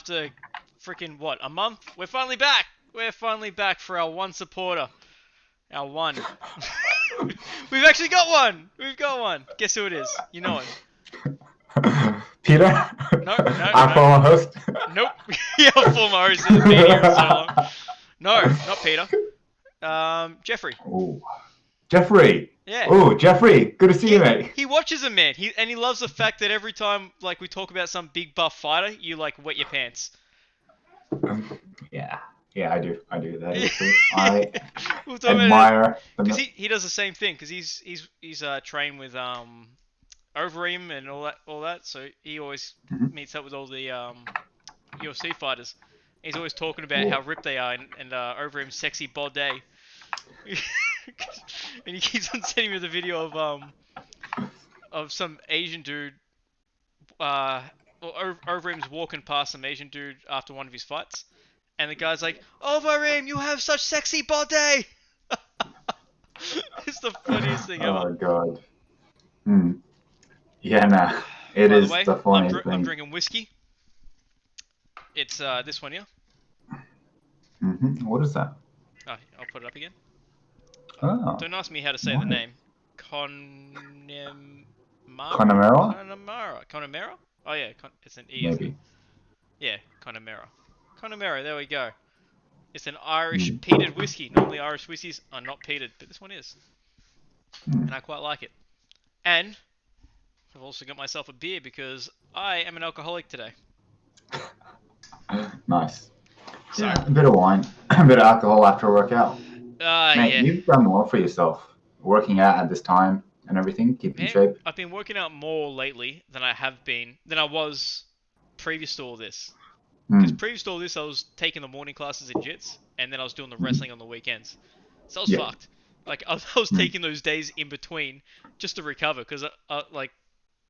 after freaking what, a month? We're finally back. We're finally back for our one supporter. Our one. We've actually got one. We've got one. Guess who it is? You know him. Peter? No. Our former host? Nope. Yeah, former host. He's been here so long. No, not Peter. Jeffrey. Oh, Jeffrey. Yeah. Oh, Jeffrey. Good to see you, mate. He watches him, man. He loves the fact that every time like we talk about some big buff fighter, you like wet your pants. Yeah, I do. That is true. I We'll admire. Because he does the same thing. Because he's trained with Overeem and all that. So he always meets up with all the UFC fighters. He's always talking about how ripped they are and Overeem's sexy body. And he keeps on sending me the video of some Asian dude. Overeem's walking past some Asian dude after one of his fights, and the guy's like, "Overeem, you have such sexy body." It's the funniest thing ever. Oh god. Yeah, nah. It is the funniest thing. I'm drinking whiskey. It's this one here. What is that? Oh, I'll put it up again. Oh. Don't ask me how to say the name. Connemara? Oh yeah, it's an E. Maybe. Yeah, Connemara, there we go. It's an Irish peated whiskey. Normally Irish whiskeys are not peated, but this one is. And I quite like it. And I've also got myself a beer because I am an alcoholic today. Nice. So, yeah, a bit of wine, a bit of alcohol after a workout. Mate, yeah. You've done well for yourself. Working out at this time and everything, keeping shape. I've been working out more lately than I was previous to all this. Because previous to all this, I was taking the morning classes in jits, and then I was doing the wrestling on the weekends. So I was fucked. Like, I was taking those days in between just to recover, because, like,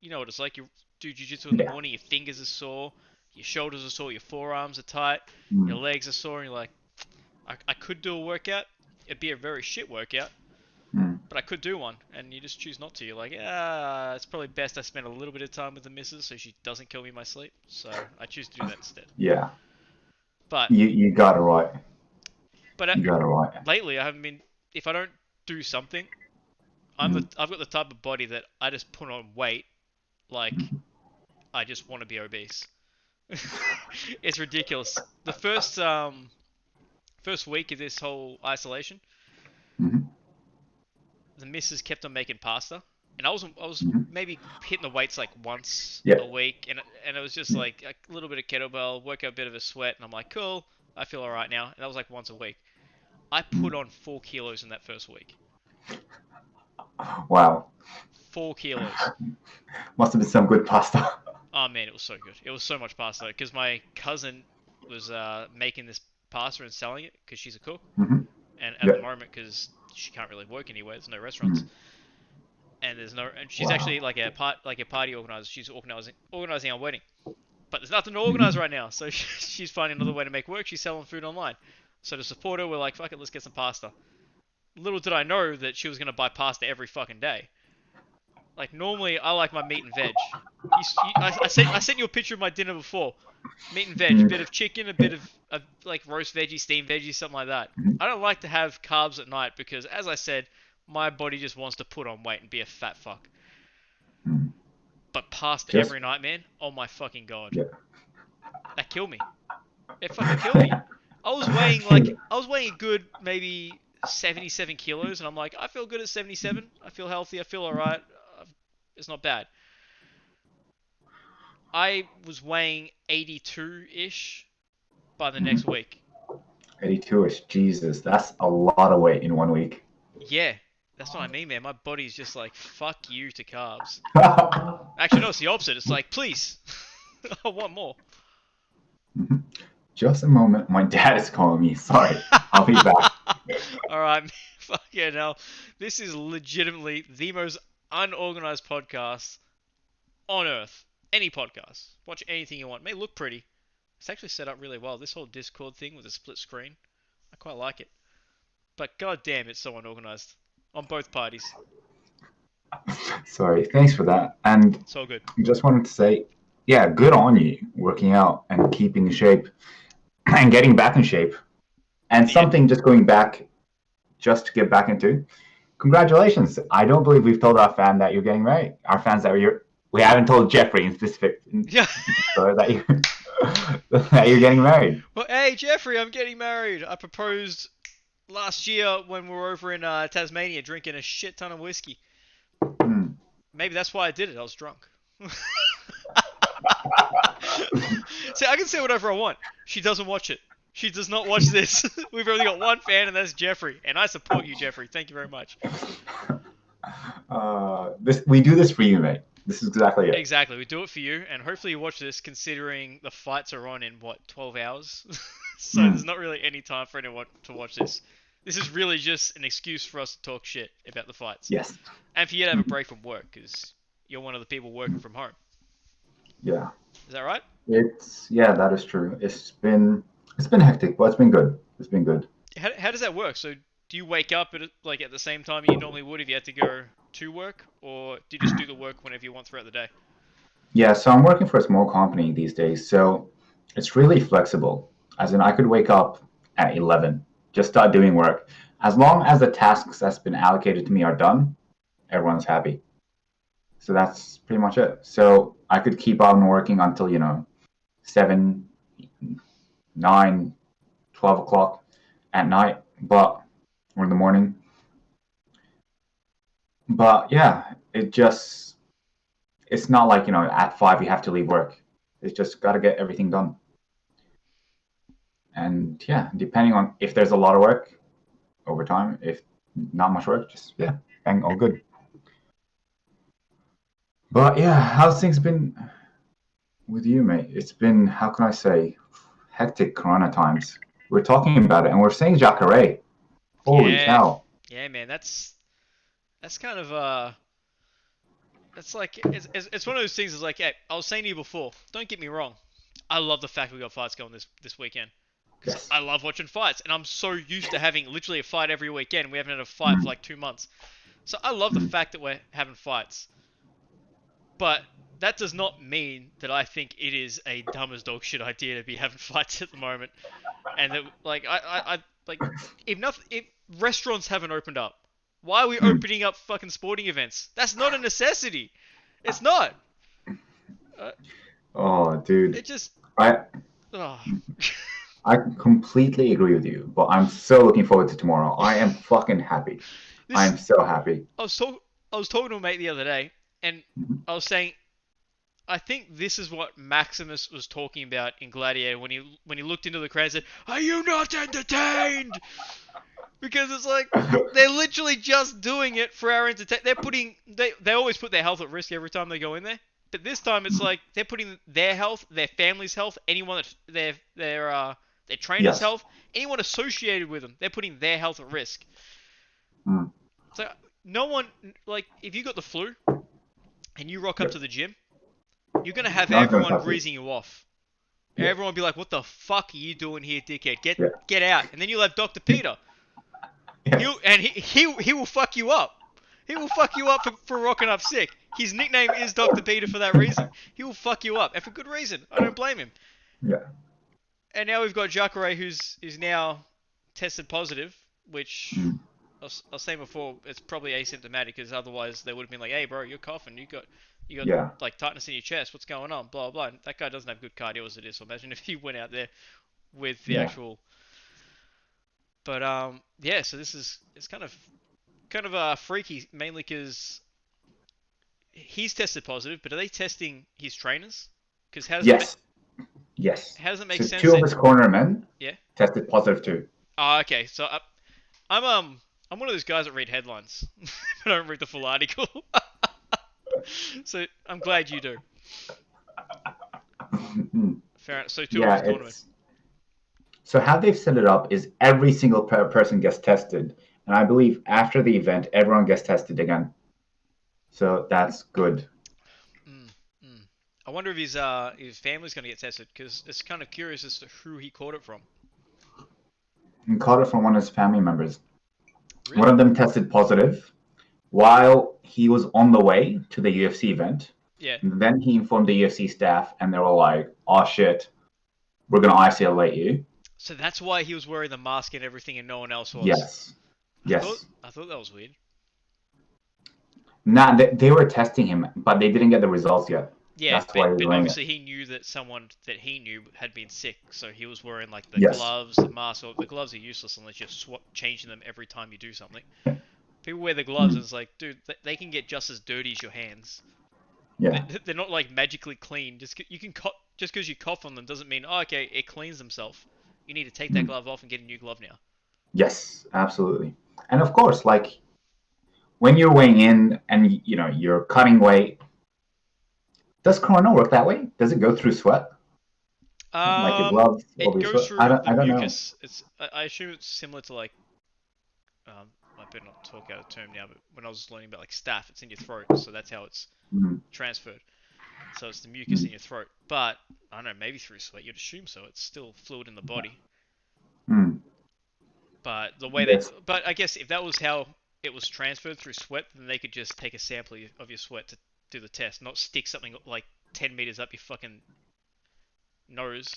you know what it's like, you do jiu-jitsu in the morning, your fingers are sore, your shoulders are sore, your forearms are tight, your legs are sore, and you're like, I could do a workout, it'd be a very shit workout, but I could do one, and you just choose not to. You're like, it's probably best I spend a little bit of time with the missus so she doesn't kill me in my sleep, so I choose to do that instead. Yeah. But you got it right. But you got it right. Lately, I haven't been. If I don't do something, I've got the type of body that I just put on weight, like I just want to be obese. It's ridiculous. The first week of this whole isolation, the missus kept on making pasta, and I was maybe hitting the weights like once a week, and it was just like a little bit of kettlebell, work out a bit of a sweat, and I'm like, cool, I feel alright now. And that was like once a week. I put on 4 kilos in that first week. Wow. 4 kilos. Must have been some good pasta. Oh man, it was so good. It was so much pasta because my cousin was making this pasta and selling it because she's a cook, and at the moment because she can't really work anywhere, there's no restaurants, and she's actually like a party organizer. She's organizing our wedding, but there's nothing to organize right now, so she's finding another way to make work. She's selling food online. So to support her, we're like, fuck it, let's get some pasta. Little did I know that she was going to buy pasta every fucking day. Like, normally, I like my meat and veg. I sent you a picture of my dinner before. Meat and veg, a bit of chicken, a bit of like roast veggies, steamed veggies, something like that. I don't like to have carbs at night because, as I said, my body just wants to put on weight and be a fat fuck. But pasta every night, man, oh my fucking god. That killed me. It fucking killed me. I was weighing a good maybe 77 kilos, and I'm like, I feel good at 77. I feel healthy. I feel alright. It's not bad. I was weighing 82-ish by the next week. 82-ish, Jesus, that's a lot of weight in 1 week. Yeah, that's what I mean, man. My body's just like, fuck you to carbs. Actually, no, it's the opposite. It's like, please, I want more. Just a moment. My dad is calling me. Sorry. I'll be back. Alright, fuck yeah, now. This is legitimately the most unorganized podcast on earth. Any podcast. Watch anything you want. It may look pretty. It's actually set up really well. This whole Discord thing with a split screen. I quite like it. But goddamn, it's so unorganized. On both parties. Sorry. Thanks for that. And it's all good. I just wanted to say, yeah, good on you working out and keeping in shape and getting back in shape. And something just going back, just to get back into. Congratulations! I don't believe we've told our fan that you're getting married. Our fans we haven't told Jeffrey in specific that you that you're getting married. Well, hey Jeffrey, I'm getting married. I proposed last year when we were over in Tasmania drinking a shit ton of whiskey. Maybe that's why I did it. I was drunk. See, I can say whatever I want. She doesn't watch it. She does not watch this. We've only got one fan, and that's Jeffrey. And I support you, Jeffrey. Thank you very much. We do this for you, mate. This is exactly it. Exactly. We do it for you, and hopefully you watch this, considering the fights are on in, 12 hours? So there's not really any time for anyone to watch this. This is really just an excuse for us to talk shit about the fights. Yes. And for you to have a break from work, because you're one of the people working from home. Yeah. Is that right? That is true. It's been hectic, but it's been good. It's been good. How does that work? So do you wake up at the same time you normally would if you had to go to work, or do you just do the work whenever you want throughout the day? Yeah, so I'm working for a small company these days, so it's really flexible. As in, I could wake up at 11, just start doing work. As long as the tasks that's been allocated to me are done, everyone's happy. So that's pretty much it. So I could keep on working until, 7, 9, 12 o'clock at night, or in the morning. But yeah, it's not like, at 5 you have to leave work. It's just got to get everything done. And yeah, depending on if there's a lot of work, overtime. If not much work, just, bang, all good. But yeah, how's things been with you, mate? It's been, how can I say, hectic Corona times. We're talking about it, and we're saying Jacare. Holy cow. Yeah, man, that's kind of, that's like, it's one of those things. It's like, hey, I was saying to you before, don't get me wrong, I love the fact we got fights going this weekend. Because I love watching fights, and I'm so used to having literally a fight every weekend. We haven't had a fight for like 2 months. So I love the fact that we're having fights. But that does not mean that I think it is a dumb as dog shit idea to be having fights at the moment. And that, if restaurants haven't opened up, why are we opening up fucking sporting events? That's not a necessity. It's not. Oh, dude. It just. I completely agree with you, but I'm so looking forward to tomorrow. I am fucking happy. I am so happy. I was talking to a mate the other day, and I was saying, I think this is what Maximus was talking about in Gladiator when he looked into the crowd and said, "Are you not entertained?" Because it's like they're literally just doing it for our entertainment. They always put their health at risk every time they go in there, but this time it's like they're putting their health, their family's health, anyone that their trainer's health, anyone associated with them, they're putting their health at risk. So no one, like, if you got the flu and you rock up to the gym, you're going to have everyone greasing you off. Everyone will be like, "What the fuck are you doing here, dickhead? Get out." And then you'll have Dr. Peter. He will fuck you up. He will fuck you up for rocking up sick. His nickname is Dr. Peter for that reason. He will fuck you up, and for good reason. I don't blame him. Yeah. And now we've got Jacare, who's now tested positive, which I was saying before, it's probably asymptomatic, because otherwise they would have been like, "Hey, bro, you're coughing. You got like tightness in your chest. What's going on? Blah blah." And that guy doesn't have good cardio as it is. So imagine if he went out there with the actual. But so it's kind of freaky, mainly because he's tested positive. But are they testing his trainers? Because Yes. How does it make sense? 2 of his corner men tested positive too. Oh, okay. So I'm one of those guys that read headlines. I don't read the full article. So I'm glad you do. Fair enough. So 2 of his corner men. So how they've set it up is every single person gets tested, and I believe after the event, everyone gets tested again. So that's good. I wonder if his family's going to get tested, because it's kind of curious as to who he caught it from. He caught it from one of his family members. Really? One of them tested positive while he was on the way to the UFC event. Yeah. And then he informed the UFC staff, and they were like, "Oh shit, we're gonna isolate you." So that's why he was wearing the mask and everything, and no one else was. Yes, I thought yes. I thought that was weird. Nah, they were testing him, but they didn't get the results yet. Yeah, That's why they're but doing it. obviously he knew that someone that he knew had been sick, so he was wearing like the Yes. gloves, the mask. Or the gloves are useless unless you're changing them every time you do something. People wear the gloves, and it's like, dude, they can get just as dirty as your hands. Yeah. They're not like magically clean. You can just because you cough on them doesn't mean, oh, okay, it cleans themselves. You need to take that glove off and get a new glove now. Yes, absolutely. And of course, like when you're weighing in and you're cutting weight, does Corona work that way? Does it go through sweat? Like your gloves It over your goes sweat? through the I don't know. mucus. I assume it's similar to like I better not talk out of term now, but when I was learning about like staph, it's in your throat, so that's how it's Mm-hmm. transferred. So it's the mucus in your throat. But I don't know, maybe through sweat, you'd assume so. It's still fluid in the body. Mm. But the way Yes. but I guess if that was how it was transferred through sweat, then they could just take a sample of your sweat to do the test, not stick something like 10 meters up your fucking nose.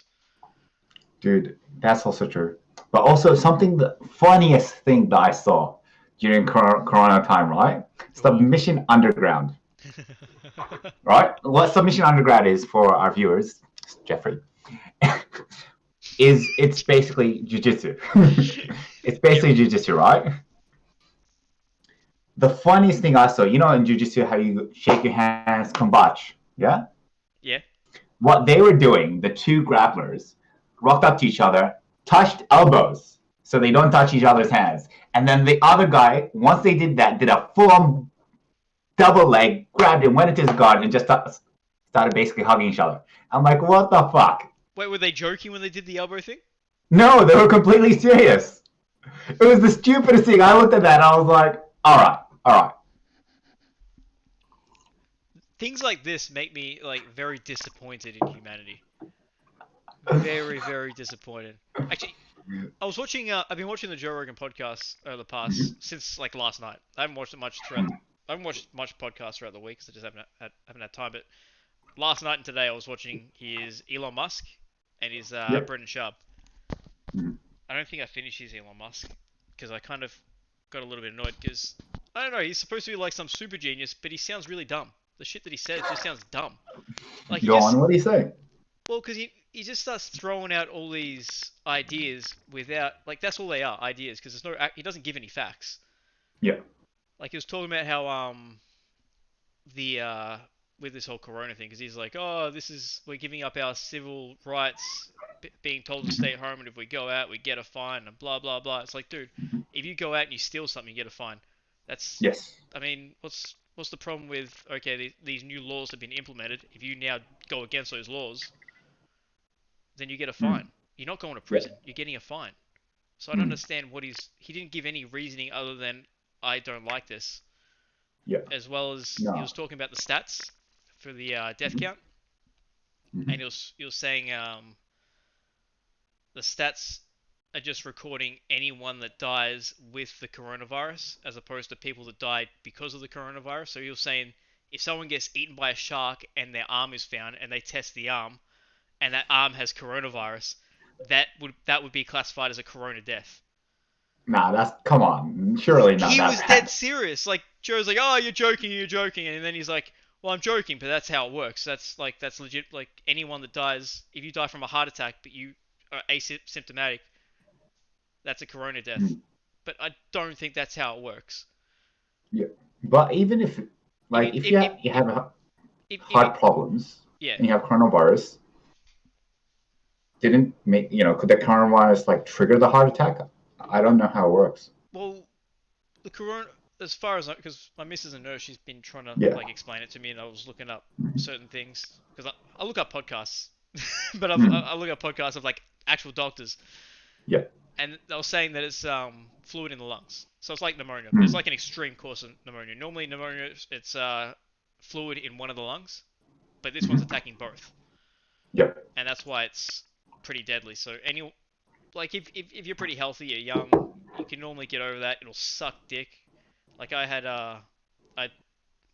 Dude, that's also true. But also something, the funniest thing that I saw during Corona time, right? Submission Underground, right? What Submission Underground is for our viewers, Jeffrey, is it's basically jujitsu. It's basically jujitsu, right? The funniest thing I saw, in jujitsu, how you shake your hands, kombatch, yeah? Yeah. What they were doing, the two grapplers, walked up to each other, touched elbows so they don't touch each other's hands. And then the other guy, once they did that, did a full-on double leg, grabbed him, went into his guard, and just started basically hugging each other. I'm like, what the fuck? Wait, were they joking when they did the elbow thing? No, they were completely serious. It was the stupidest thing. I looked at that and I was like, all right, all right. Things like this make me like very disappointed in humanity. Very, very disappointed. Actually, I've been watching the Joe Rogan podcast over the past since like last night. I haven't watched it much throughout. I haven't watched much podcasts throughout the week because I just haven't had time. But last night and today, I was watching his Elon Musk and his Yep. Brendan Sharp. Mhm. I don't think I finished his Elon Musk because I kind of got a little bit annoyed because I don't know. He's supposed to be like some super genius, but he sounds really dumb. The shit that he says just sounds dumb. Like Go on, what do you say? well, because he just starts throwing out all these ideas without like that's all they are ideas because there's no he doesn't give any facts. Yeah. Like he was talking about how the with this whole corona thing because he's like, oh, this is we're giving up our civil rights, being told to stay at home, and if we go out we get a fine and blah blah blah. It's like, dude, if you go out and you steal something you get a fine. That's Yes. I mean, what's the problem with okay these new laws have been implemented? If you now go against those laws, then you get a fine. You're not going to prison. You're getting a fine. So I don't understand what he didn't give any reasoning other than I don't like this. Yeah. As well as No. he was talking about the stats for the death count, and he was saying the stats are just recording anyone that dies with the coronavirus as opposed to people that died because of the coronavirus. So he was saying if someone gets eaten by a shark and their arm is found and they test the arm and that arm has coronavirus, that would be classified as a corona death. Nah, that's come on. Surely not He that was bad. dead serious. Like Joe's like, "Oh, you're joking," and then he's like, "Well, I'm joking, but that's how it works. That's legit. Like anyone that dies, if you die from a heart attack, but you are asymptomatic, that's a corona death." But I don't think that's how it works. Yeah. But even if, like, if you have heart problems yeah. and you have coronavirus, didn't make could the coronavirus like trigger the heart attack? I don't know how it works. Well, the corona, as far as because my missus is a nurse, she's been trying to like explain it to me, and I was looking up certain things because I look up podcasts, but I look up podcasts of like actual doctors. Yeah. And they were saying that it's fluid in the lungs, so it's like pneumonia. It's like an extreme course of pneumonia. Normally, pneumonia it's fluid in one of the lungs, but this one's attacking both. Yeah. And that's why it's pretty deadly. So if you're pretty healthy, you're young, you can normally get over that. It'll suck dick. Like I had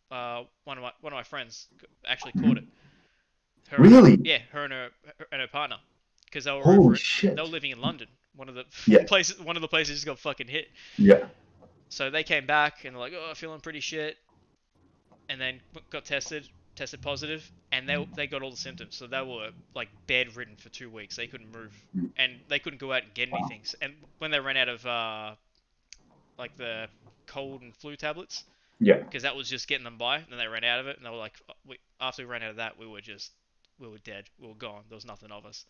one of my friends actually caught it. Really? Yeah, her and her partner, because they were Holy over it. They were shit. living in London. One of the Yeah. places just got fucking hit. Yeah. So they came back and they're like, oh, feeling pretty shit, and then got tested positive, and they got all the symptoms. So they were like bedridden for 2 weeks. They couldn't move, Mm. and they couldn't go out and get Wow. anything. And when they ran out of like the cold and flu tablets, Yeah. because that was just getting them by, and then they ran out of it, and they were like, after we ran out of that, we were dead. We were gone. There was nothing of us.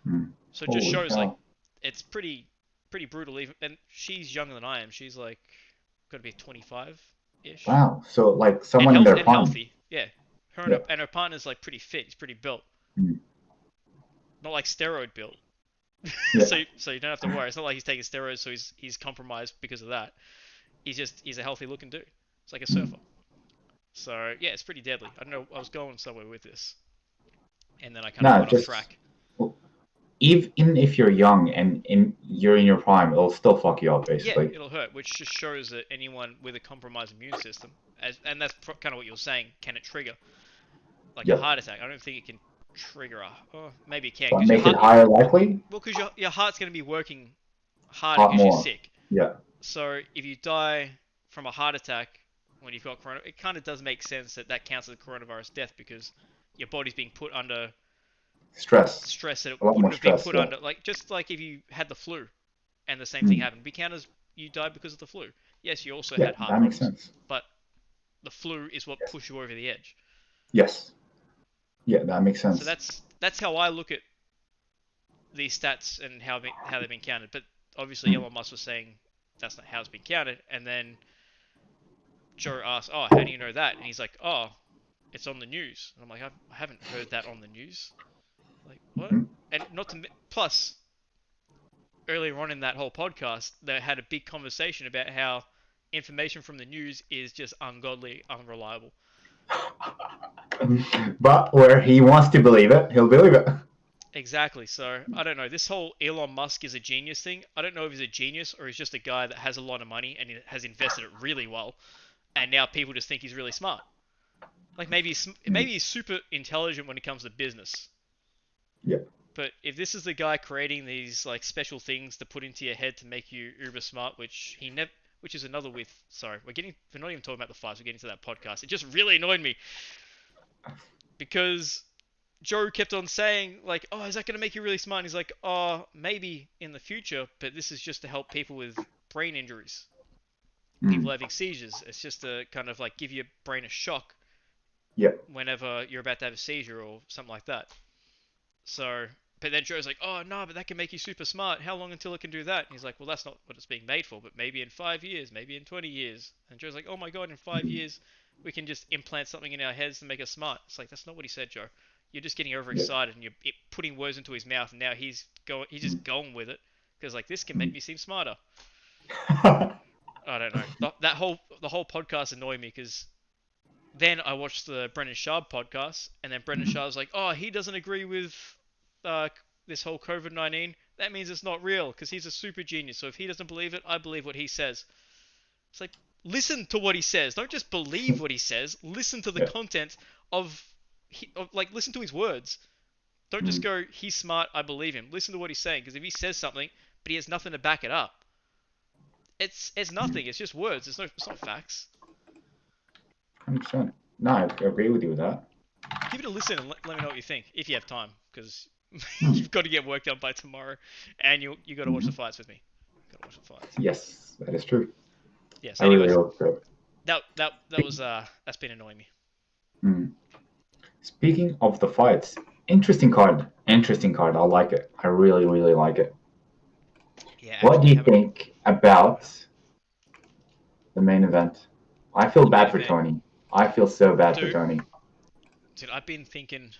Mm. So it just Holy shows like cow. it's pretty brutal. Even and she's younger than I am. She's like got to be 25 ish, Wow. So like someone in their and prime. healthy. Yeah, Yeah. and her partner's like pretty fit. He's pretty built, Mm. not like steroid built. Yeah. So you don't have to worry. It's not like he's taking steroids, so he's compromised because of that. He's a healthy looking dude. It's like a Mm. surfer. So yeah, it's pretty deadly. I don't know. I was going somewhere with this, and then I kind of No, got off just track. even if you're young and you're in your prime, it'll still fuck you up Yeah, basically. it'll hurt, which just shows that anyone with a compromised immune system, and that's kind of what you're saying, can it trigger like a Yep. heart attack? I don't think it can trigger a. Oh, maybe it can, But because your make it heart, higher likely? well, because your heart's going to be working harder Hot because you're more. sick. Yeah. So if you die from a heart attack when you've got corona, it kind of does make sense that that counts as a coronavirus death because your body's being put under Stress. stress that it A lot more wouldn't have been stress, put yeah. under. Like just like if you had the flu and the same thing Mm. happened, we count as you died because of the flu. Yes, you also Yeah, had heart that makes problems, sense. but the flu is what Yes. pushed you over the edge. Yes. Yeah, that makes So sense. that's how I look at these stats and how they've been counted. But obviously Mm. Elon Musk was saying that's not how it's been counted, and then Joe asked, "Oh, how do you know that?" And he's like, "Oh, it's on the news." And I'm like, I haven't heard that on the news. Like what? Mhm. And not to plus earlier on in that whole podcast, they had a big conversation about how information from the news is just ungodly, unreliable. But where he wants to believe it, he'll believe it. Exactly. So I don't know. This whole Elon Musk is a genius thing. I don't know if he's a genius or he's just a guy that has a lot of money and has invested it really well, and now people just think he's really smart. Like Mm. maybe he's super intelligent when it comes to business. Yeah. But if this is the guy creating these like special things to put into your head to make you uber smart, which is another with. Sorry, we're not even talking about the fights. We're getting to that podcast. It just really annoyed me because Joe kept on saying like, "Oh, is that going to make you really smart?" And he's like, "Oh, maybe in the future, but this is just to help people with brain injuries, people Mm. having seizures. It's just to kind of like give your brain a shock Yeah. whenever you're about to have a seizure or something like that." So, but then Joe's like, "Oh no, but that can make you super smart. How long until it can do that?" And he's like, "Well, that's not what it's being made for. But maybe in 5 years, maybe in 20 years." And Joe's like, "Oh my god, in five Mm. years, we can just implant something in our heads to make us smart." It's like that's not what he said, Joe. You're just getting Yeah. overexcited and you're putting words into his mouth, and now he's Mm. just going with it because like this can make Mm. me seem smarter. I don't know. The whole podcast annoyed me because then I watched the Brendan Schaub podcast, and then Brendan Mhm. Schaub's like, "Oh, he doesn't agree with uh, this whole COVID-19. That means it's not real because he's a super genius. So if he doesn't believe it, I believe what he says." It's like listen to what he says. Don't just believe what he says. Listen to the Yeah. content of, like listen to his words. Don't just Mm. go, "He's smart. I believe him." Listen to what he's saying because if he says something but he has nothing to back it up, it's Mm. nothing. It's just words. It's not facts. 100%. No, I agree with you with that. Give it a listen and let me know what you think if you have time, because Mm. you've got to get work done by tomorrow, and you got to watch the Mhm. fights with me. Got to watch the fights. Yes, that is true. Yes. I really Anyways, hope so. that was that's been annoying me. Mm. Speaking of the fights, interesting card. Interesting card. I like it. I really, really like it. Yeah, What do actually you haven't. think about the main event? I feel The main bad for event, Tony. I feel so bad for dude. Tony. Dude, I've been thinking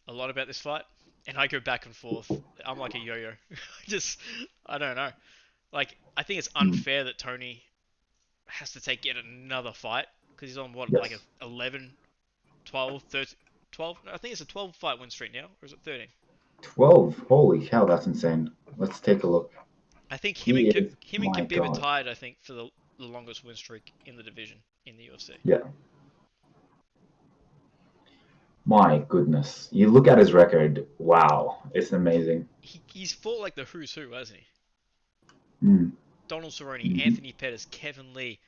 a lot about this fight, and I go back and forth. I'm like a yo-yo. Just I don't know. Like I think it's Mm. unfair that Tony has to take yet another fight because he's on what like a Yes. 11, 12, 13, 12. No, I think it's a 12 fight win streak now, or is it 13? 12. Holy hell, that's insane. Let's take a look. I think He is, him and my Khabib are God. tied. I think for the longest win streak in the division in the UFC. Yeah. My goodness. You look at his record. Wow. It's amazing. He's fought like the who's who, hasn't he? Mm. Donald Cerrone, Hmm. Anthony Pettis, Kevin Lee,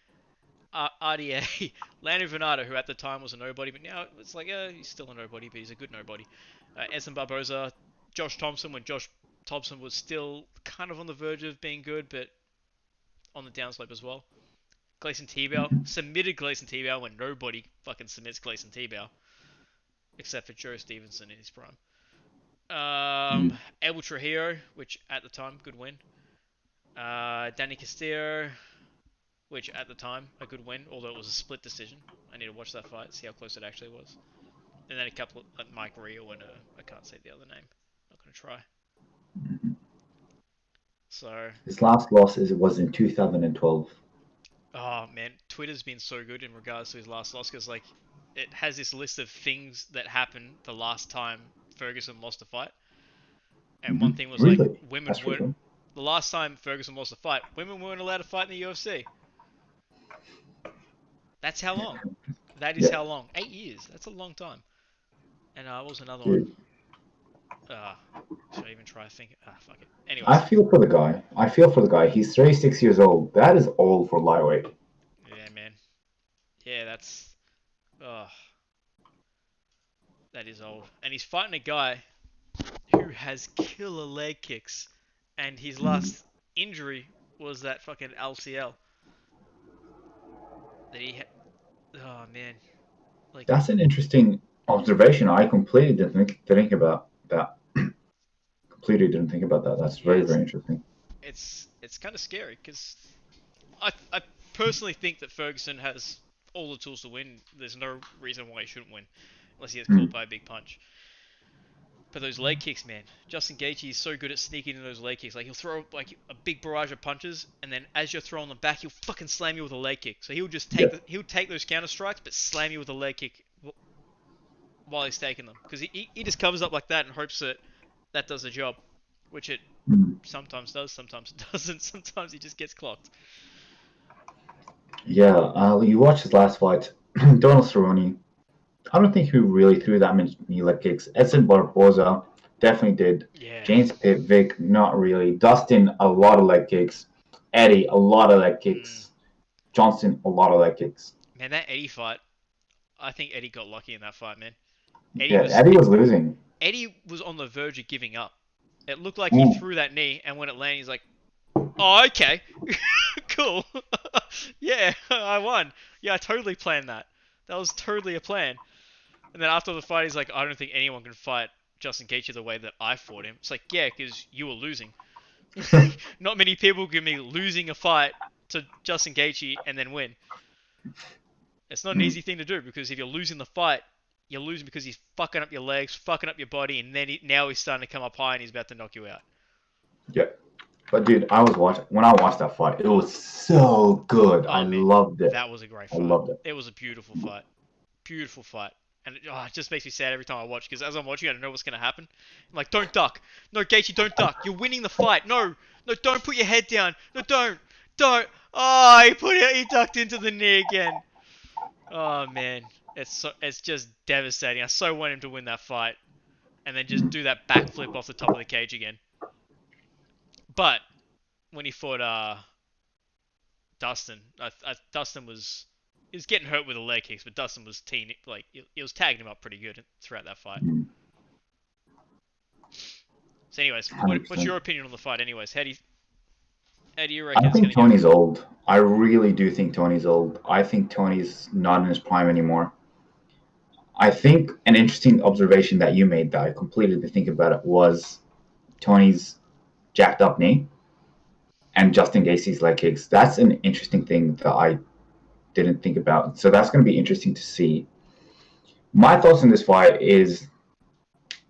RDA, Landry Venata, who at the time was a nobody, but now it's like, he's still a nobody, but he's a good nobody. Edson Barboza, Josh Thompson, when Josh Thompson was still kind of on the verge of being good, but on the downslope as well. Gleison Tebow submitted Gleison Tebow when nobody fucking submits Gleison Tebow, except for Joe Stevenson in his prime. Mm. Abel Trujillo, which at the time, good win. Danny Castillo, which at the time, a good win, although it was a split decision. I need to watch that fight, see how close it actually was. And then a couple of like Mike Real and I can't say the other name. Not gonna try. So, His last loss was in 2012. oh man, Twitter's been so good in regards to his last loss because like it has this list of things that happened the last time Ferguson lost a fight, and one thing was like Really? women That's weren't. true. The last time Ferguson lost a fight, women weren't allowed to fight in the UFC. That's how long. That is Yeah, how long. 8 years. That's a long time. And what was another one? dude. Uh, should I even try to think? Fuck it. I Anyways, feel for the guy. I feel for the guy. He's 36 years old. That is old for lightweight. yeah, man. Yeah, that's. Oh, that is old. And he's fighting a guy who has killer leg kicks, and his Mm. last injury was that fucking LCL that he had. Oh man, like That's an interesting observation. I completely didn't think about that. Completely didn't think about that. That's yeah, very, very interesting. it's kind of scary because I personally think that Ferguson has all the tools to win. There's no reason why he shouldn't win unless he gets caught Mm. by a big punch. But those leg kicks, man. Justin Gaethje is so good at sneaking in those leg kicks. Like he'll throw like a big barrage of punches, and then as you're throwing them back, he'll fucking slam you with a leg kick. So he'll just Yeah. he'll take those counter strikes, but slam you with a leg kick while he's taking them. Because he just covers up like that and hopes that that does the job, which it Mm. sometimes does, sometimes it doesn't. Sometimes he just gets clocked. Yeah. You watched his last fight. Donald Cerrone. I don't think he really threw that many leg kicks. Edson Barboza definitely did. Yeah, James Vick, not really. Dustin, a lot of leg kicks. Eddie, a lot of leg mm. kicks. Johnson, a lot of leg kicks. Man, that Eddie fight. I think Eddie got lucky in that fight, man. Eddie Yeah, was Eddie was losing. Eddie was on the verge of giving up. It looked like he Mm. threw that knee, and when it landed, he's like, "Oh, okay, cool, yeah, I won. Yeah, I totally planned that. That was totally a plan." And then after the fight, he's like, "I don't think anyone can fight Justin Gaethje the way that I fought him." It's like, yeah, because you were losing. Not many people can be losing a fight to Justin Gaethje and then win. It's not an Mm. easy thing to do because if you're losing the fight, you're losing because he's fucking up your legs, fucking up your body, and then now he's starting to come up high and he's about to knock you out. Yeah. But dude, I was watching when I watched that fight, it was so good. I Oh man, loved it. that was a great I fight. loved it. It was a beautiful fight. Beautiful fight. And it just makes me sad every time I watch because as I'm watching, I don't know what's going to happen. I'm like, don't duck. No, Gaethje, don't duck. You're winning the fight. No, no, don't put your head down. No, don't. Oh, he ducked into the knee again. Oh man, it's just devastating. I so want him to win that fight and then just Mm. do that backflip off the top of the cage again. But when he fought Dustin, Dustin was he was getting hurt with the leg kicks, but Dustin was he was tagging him up pretty good throughout that fight. Mm. So, anyways, what's 100%. your opinion on the fight? Anyways, how do you reckon I it's think gonna go? Tony's old. I really do think Tony's old. I think Tony's not in his prime anymore. I think an interesting observation that you made that I completely didn't think about it was Tony's jacked up knee and Justin Gaethje's leg kicks. That's an interesting thing that I didn't think about. So that's going to be interesting to see. My thoughts on this fight is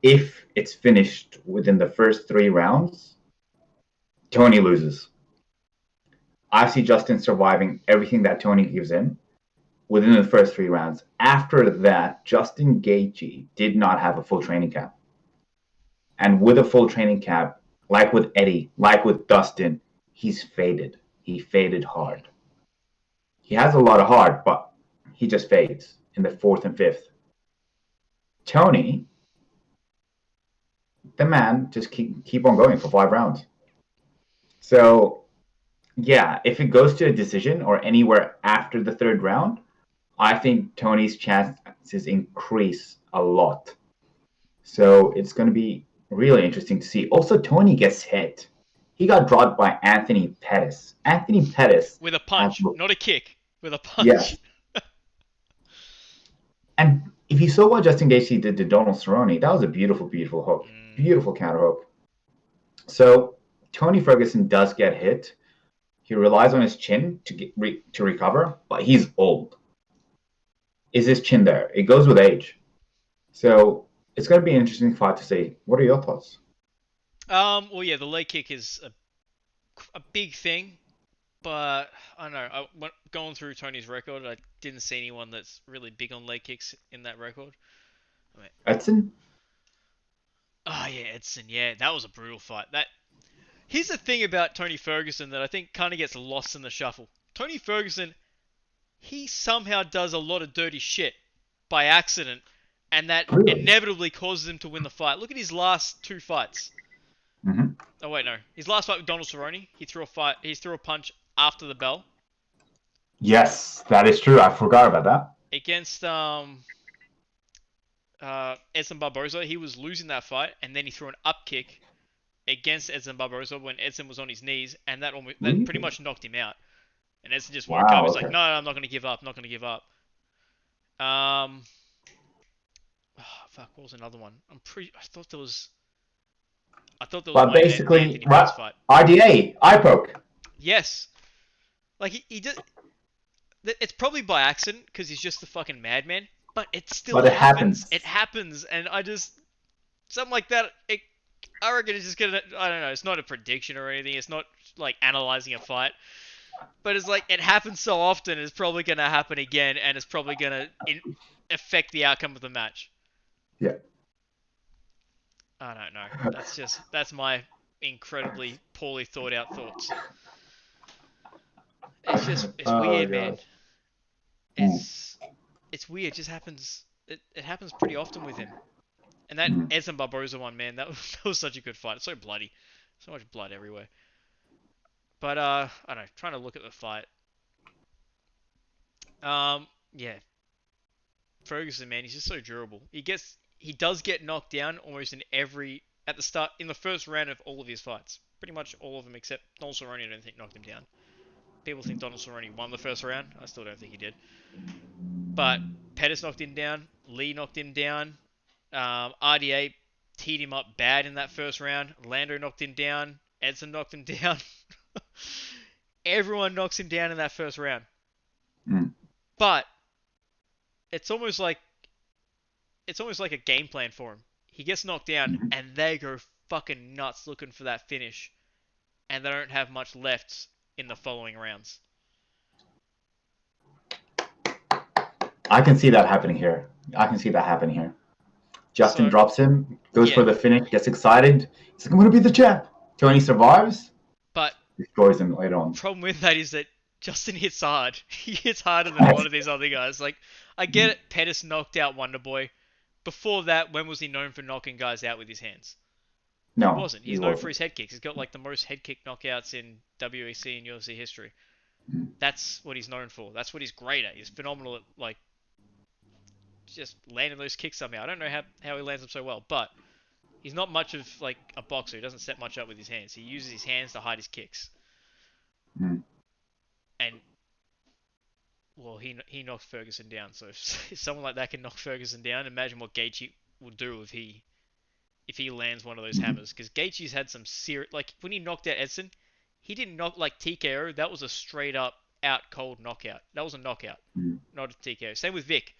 if it's finished within the first 3 rounds, Tony loses. I see Justin surviving everything that Tony gives in within the first 3 rounds. After that, Justin Gaethje did not have a full training camp. And with a full training camp, like with Eddie, like with Dustin, he's faded. He faded hard. He has a lot of heart, but he just fades in the fourth and fifth. Tony, the man, just keep on going for 5 rounds. So yeah, if it goes to a decision or anywhere after the third round, I think Tony's chances increase a lot. So it's going to be really interesting to see. Also, Tony gets hit. He got dropped by Anthony Pettis. Anthony Pettis With a has, punch, not a kick. With a punch. yes. And if you saw what Justin Gaethje did to Donald Cerrone, that was a beautiful, beautiful hook. Beautiful counter hook. So Tony Ferguson does get hit. He relies on his chin to recover, but he's old. Is his chin there? It goes with age. So it's going to be an interesting fight to see. What are your thoughts? Well, yeah, the leg kick is a big thing, but I don't know. Going through Tony's record, I didn't see anyone that's really big on leg kicks in that record. Edson? Oh yeah, Edson. Yeah, that was a brutal fight. Here's the thing about Tony Ferguson that I think kind of gets lost in the shuffle. Tony Ferguson, he somehow does a lot of dirty shit by accident, and that Really? inevitably causes him to win the fight. Look at his last 2 fights. Mm-hmm. Oh wait, no. His last fight with Donald Cerrone, he threw a punch after the bell. Yes, that is true. I forgot about that. Against Edson Barboza, he was losing that fight, and then he threw an up kick against Edson Barboza when Edson was on his knees, and that pretty much knocked him out. And Edson just woke up. He's like, no, I'm not going to give up. I'm not going to give up. Fuck, what was another one? I thought there was But one basically, Anthony Pettis fight. RDA, eye poke. Yes. Like, he just... It's probably by accident, because he's just the fucking madman, but it still happens. It happens, and I just... Something like that, I reckon it's just gonna... I don't know, it's not a prediction or anything, it's not, like, analyzing a fight, but it's like, it happens so often, it's probably gonna happen again, and it's probably gonna affect the outcome of the match. Yeah. I don't know. That's my incredibly poorly thought out thoughts. It's weird, man. It's weird. It just happens. It happens pretty often with him. And that Edson Barboza one, man, that was such a good fight. It's so bloody, so much blood everywhere. But I don't know. Trying to look at the fight. Yeah. Ferguson, man, he's just so durable. He does get knocked down almost at the start, in the first round of all of his fights. Pretty much all of them except Donald Cerrone, I don't think knocked him down. People think Donald Cerrone won the first round. I still don't think he did. But Pettis knocked him down. Lee knocked him down. RDA teed him up bad in that first round. Lando knocked him down. Edson knocked him down. Everyone knocks him down in that first round. But it's almost like a game plan for him. He gets knocked down, and they go fucking nuts looking for that finish, and they don't have much left in the following rounds. I can see that happening here. Justin drops him, goes for the finish, gets excited. He's like, I'm going to be the champ. Tony survives, but destroys him later on. The problem with that is that Justin hits hard. He hits harder than a lot of these other guys. Like, I get it, Pettis knocked out Wonderboy. Before that, when was he known for knocking guys out with his hands? No, he wasn't. He's known for his head kicks. He's got like the most head kick knockouts in WEC and UFC history. That's what he's known for. That's what he's great at. He's phenomenal at, like, just landing those kicks somehow. I don't know how he lands them so well, but he's not much of like a boxer. He doesn't set much up with his hands. He uses his hands to hide his kicks. And well, he knocked Ferguson down. So if someone like that can knock Ferguson down, imagine what Gaethje will do if he lands one of those hammers. Because Gaethje's had some serious, like when he knocked out Edson, he didn't knock like TKO. That was a straight up out cold knockout. That was a knockout, not a TKO. Same with Vic.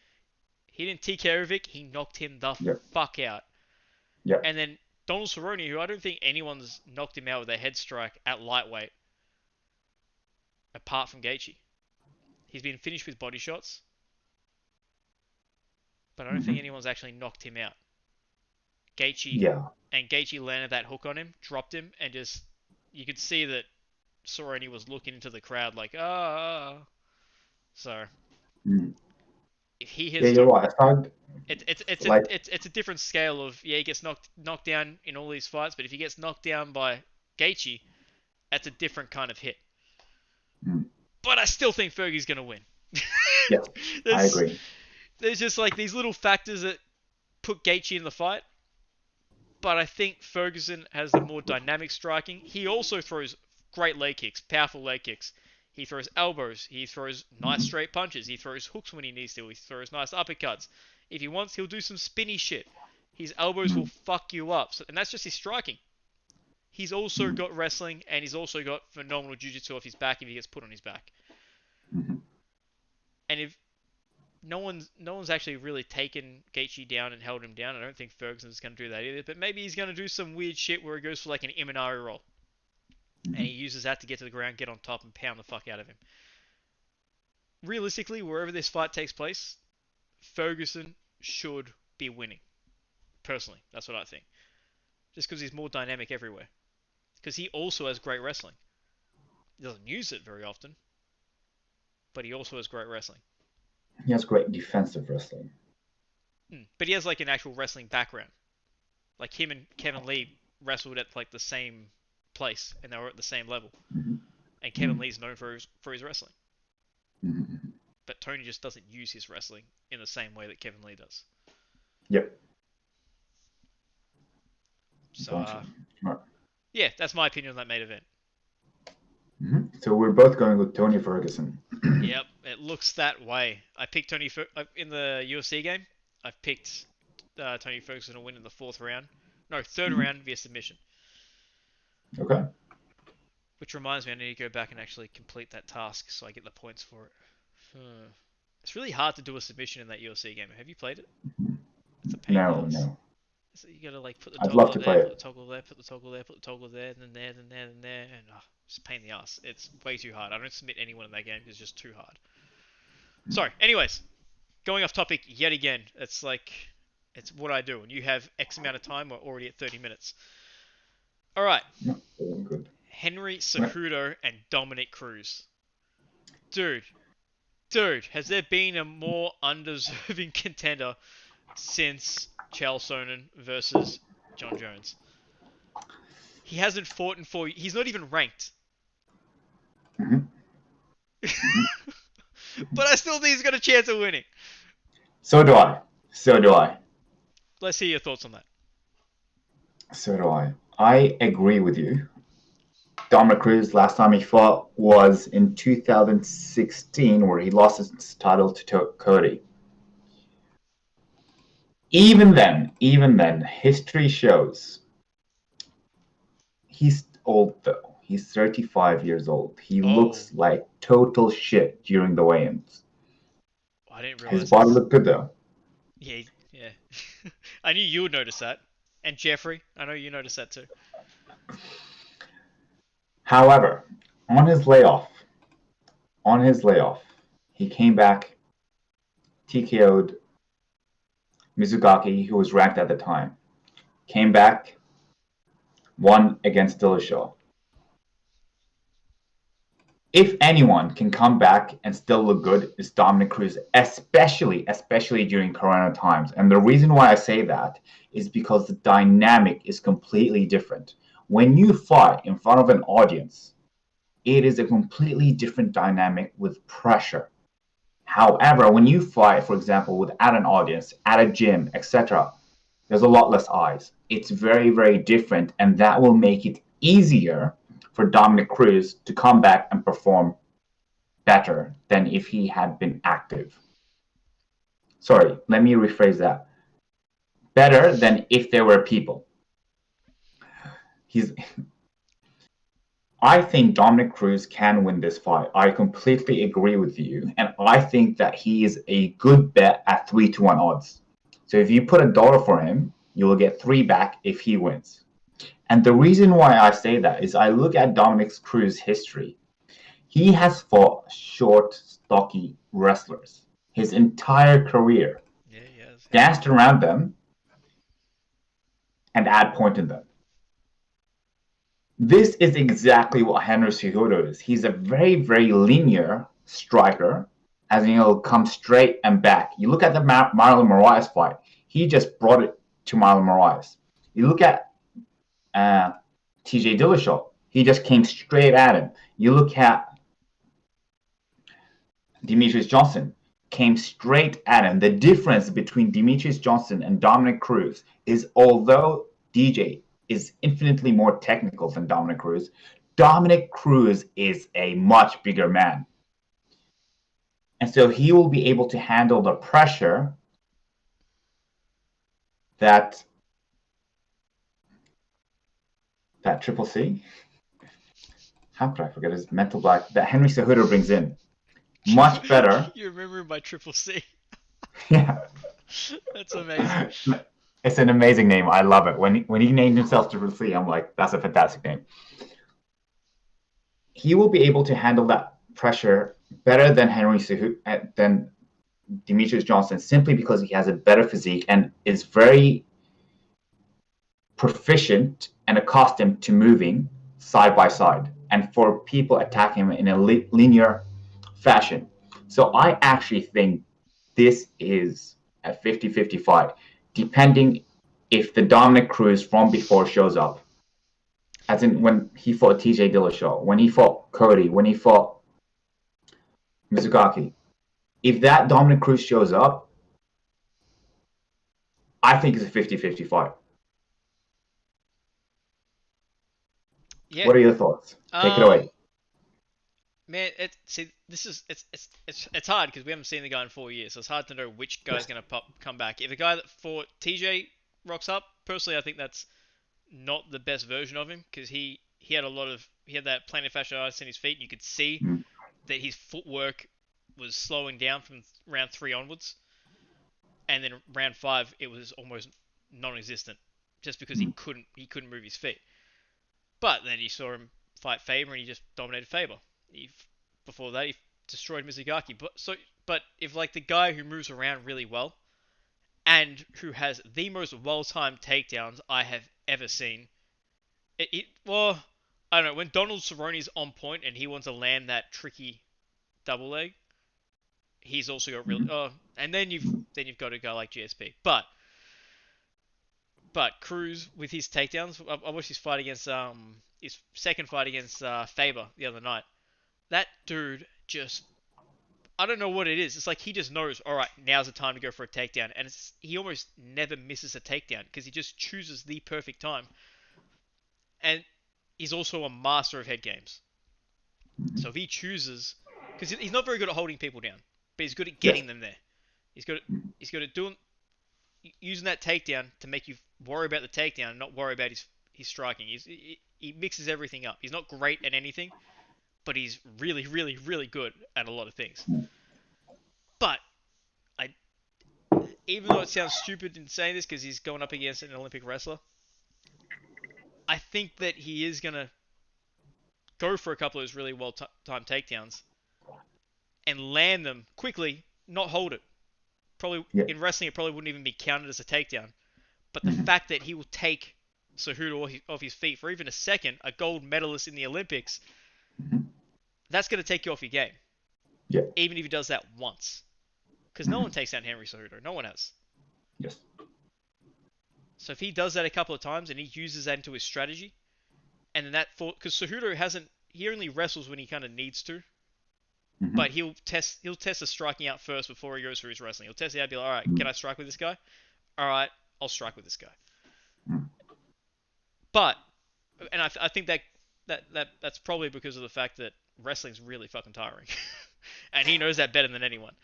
He didn't TKO Vic. He knocked him the fuck out. Yep. And then Donald Cerrone, who I don't think anyone's knocked him out with a head strike at lightweight, apart from Gaethje. He's been finished with body shots, but I don't think anyone's actually knocked him out. Gaethje landed that hook on him, dropped him, and just, you could see that Cerrone was looking into the crowd like, ah. So, if he Yeah, hits you're the right. I started like, it's a different scale of he gets knocked down in all these fights, but if he gets knocked down by Gaethje, that's a different kind of hit. mm, But I still think Fergie's gonna win. yes, I there's agree. there's just like these little factors that put Gaethje in the fight, but I think Ferguson has the more dynamic striking. He also throws great leg kicks, powerful leg kicks. He throws elbows. He throws nice Mhm, straight punches. He throws hooks when he needs to. He throws nice uppercuts. If he wants, he'll do some spinny shit. His elbows will mm, fuck you up. And that's just his striking. He's also mm, got wrestling, and he's also got phenomenal jiu-jitsu off his back if he gets put on his back. mhm. And if no one's actually really taken Gaethje down and held him down, I don't think Ferguson's going to do that either. But maybe he's going to do some weird shit where he goes for like an Imanari roll, and he uses that to get to the ground, get on top, and pound the fuck out of him. Realistically, wherever this fight takes place, Ferguson should be winning. Personally, that's what I think. Just because he's more dynamic everywhere. Because he also has great wrestling. He doesn't use it very often, but he also has great wrestling. He has great defensive wrestling. But he has like an actual wrestling background. Like him and Kevin Lee wrestled at like the same place, and they were at the same level. Mhm, And Kevin mhm, Lee's known for his wrestling, mhm. but Tony just doesn't use his wrestling in the same way that Kevin Lee does. Yep, So gotcha. Right. yeah, that's my opinion on that main event. So we're both going with Tony Ferguson. Yep, it looks that way. I picked in the UFC game. I've picked Tony Ferguson to win in the fourth round. No, third Mhm. round via submission. Okay. Which reminds me, I need to go back and actually complete that task so I get the points for it. It's really hard to do a submission in that UFC game. Have you played it? It's a pain in the No, ass. no. So you gotta like put the I'd love toggle to there, play put the it. toggle there, put the toggle there, put the toggle there, then there, then there, then there, and it's a pain in the ass. It's way too hard. I don't submit anyone in that game because it's just too hard. Sorry. Anyways, going off topic yet again. It's like it's what I do, and you have X amount of time. We're already at 30 minutes. All right. No, very good. Henry Right. Cejudo and Dominic Cruz. Dude, has there been a more undeserving contender since Chael Sonnen versus John Jones? He hasn't fought in 4 years. He's not even ranked. Mhm. But I still think he's got a chance of winning. So do I. So do I. Let's hear your thoughts on that. So do I. I agree with you. Dominic Cruz, last time he fought was in 2016, where he lost his title to Cody. Even then, history shows he's old though. He's 35 years old. He Oh, looks like total shit during the weigh-ins. I didn't His realize body he's. looked good though. Yeah, yeah. I knew you would notice that. And Jeffrey, I know you noticed that too. However, on his layoff, he came back, TKO'd Mizugaki, who was ranked at the time. Came back, won against Dillashaw. If anyone can come back and still look good, it's Dominic Cruz, especially during Corona times. And the reason why I say that is because the dynamic is completely different. When you fight in front of an audience, it is a completely different dynamic with pressure. However, when you fight, for example, without an audience, at a gym, etc., there's a lot less eyes. It's very, very different, and that will make it easier for Dominic Cruz to come back and perform better than if he had been active. Sorry, let me rephrase that. Better than if there were people. He's I think Dominic Cruz can win this fight. I completely agree with you. And I think that he is a good bet at 3-1 odds. So if you put $1 for him, you will get 3 back if he wins. And the reason why I say that is I look at Dominic Cruz's history. He has fought short, stocky wrestlers his entire career, Yeah, yes. danced around them, and add point in them. This is exactly what Henry Cejudo is. He's a very, very linear striker, as in he'll come straight and back. You look at the Marlon Moraes fight, he just brought it to Marlon Moraes. You look at TJ Dillashaw, he just came straight at him. You look at Demetrius Johnson, came straight at him. The difference between Demetrius Johnson and Dominic Cruz is, although DJ is infinitely more technical than Dominic Cruz is a much bigger man. And so he will be able to handle the pressure that Triple C, how could I forget his mental block, that Henry Cejudo brings in. Much better. You remember by Triple C. Yeah. That's amazing. It's an amazing name. I love it. When he named himself Triple C, I'm like, that's a fantastic name. He will be able to handle that pressure better than than Demetrius Johnson, simply because he has a better physique and is very proficient and accustomed to moving side by side, and for people attacking him in a linear fashion. So I actually think this is a 50-50 fight, depending if the Dominic Cruz from before shows up. As in when he fought TJ Dillashaw, when he fought Cody, when he fought Mizugaki. If that Dominic Cruz shows up, I think it's a 50-50 fight. Yeah. What are your thoughts? Take it away. Man, it's hard because we haven't seen the guy in 4 years, so it's hard to know which guy's going to come back. If the guy that fought TJ rocks up, personally, I think that's not the best version of him, because he had that plantar fasciitis in his feet, and you could see that his footwork was slowing down from round 3 onwards, and then round 5 it was almost non-existent, just because he couldn't move his feet. But then you saw him fight Faber, and he just dominated Faber. Before that, he destroyed Mizugaki. But if like the guy who moves around really well, and who has the most well-timed takedowns I have ever seen, well, I don't know, when Donald Cerrone's on point and he wants to land that tricky double leg, he's also got really. And then you've got a guy like GSP, but Cruz with his takedowns. I watched his fight against his second fight against Faber the other night. That dude just, I don't know what it is. It's like he just knows, all right, now's the time to go for a takedown, and he almost never misses a takedown because he just chooses the perfect time. And he's also a master of head games. So if he chooses, because he's not very good at holding people down, but he's good at getting them there. He's good at using that takedown to make you worry about the takedown and not worry about his striking. He mixes everything up. He's not great at anything, but he's really, really, really good at a lot of things. But even though it sounds stupid in saying this because he's going up against an Olympic wrestler, I think that he is going to go for a couple of those really well-timed takedowns and land them quickly, not hold it. Probably in wrestling, it probably wouldn't even be counted as a takedown. But the fact that he will take Cejudo off his feet for even a second, a gold medalist in the Olympics, that's going to take you off your game. Yeah. Even if he does that once. Because no one takes down Henry Cejudo. No one has. Yes. So if he does that a couple of times and he uses that into his strategy, and then because Cejudo he only wrestles when he kind of needs to, but he'll test the striking out first before he goes for his wrestling. He'll test it out and be like, all right, can I strike with this guy? All right, I'll strike with this guy. But, and I think that's probably because of the fact that wrestling's really fucking tiring. And he knows that better than anyone.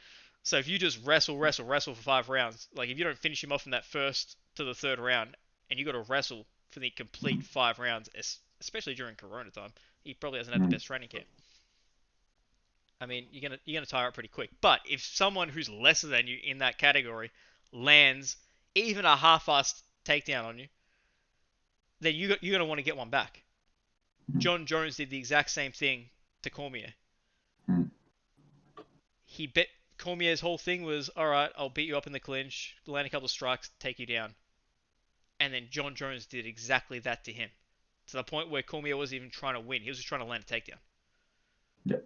So if you just wrestle for 5 rounds, like if you don't finish him off from that first to the 3rd round, and you got to wrestle for the complete 5 rounds, especially during Corona time, he probably hasn't had the best training camp. I mean, you're gonna tire out pretty quick. But if someone who's lesser than you in that category lands even a half-assed takedown on you, then you're gonna want to get one back. John Jones did the exact same thing to Cormier. Cormier's whole thing was, all right, I'll beat you up in the clinch, land a couple of strikes, take you down. And then John Jones did exactly that to him, to the point where Cormier wasn't even trying to win. He was just trying to land a takedown. Yeah.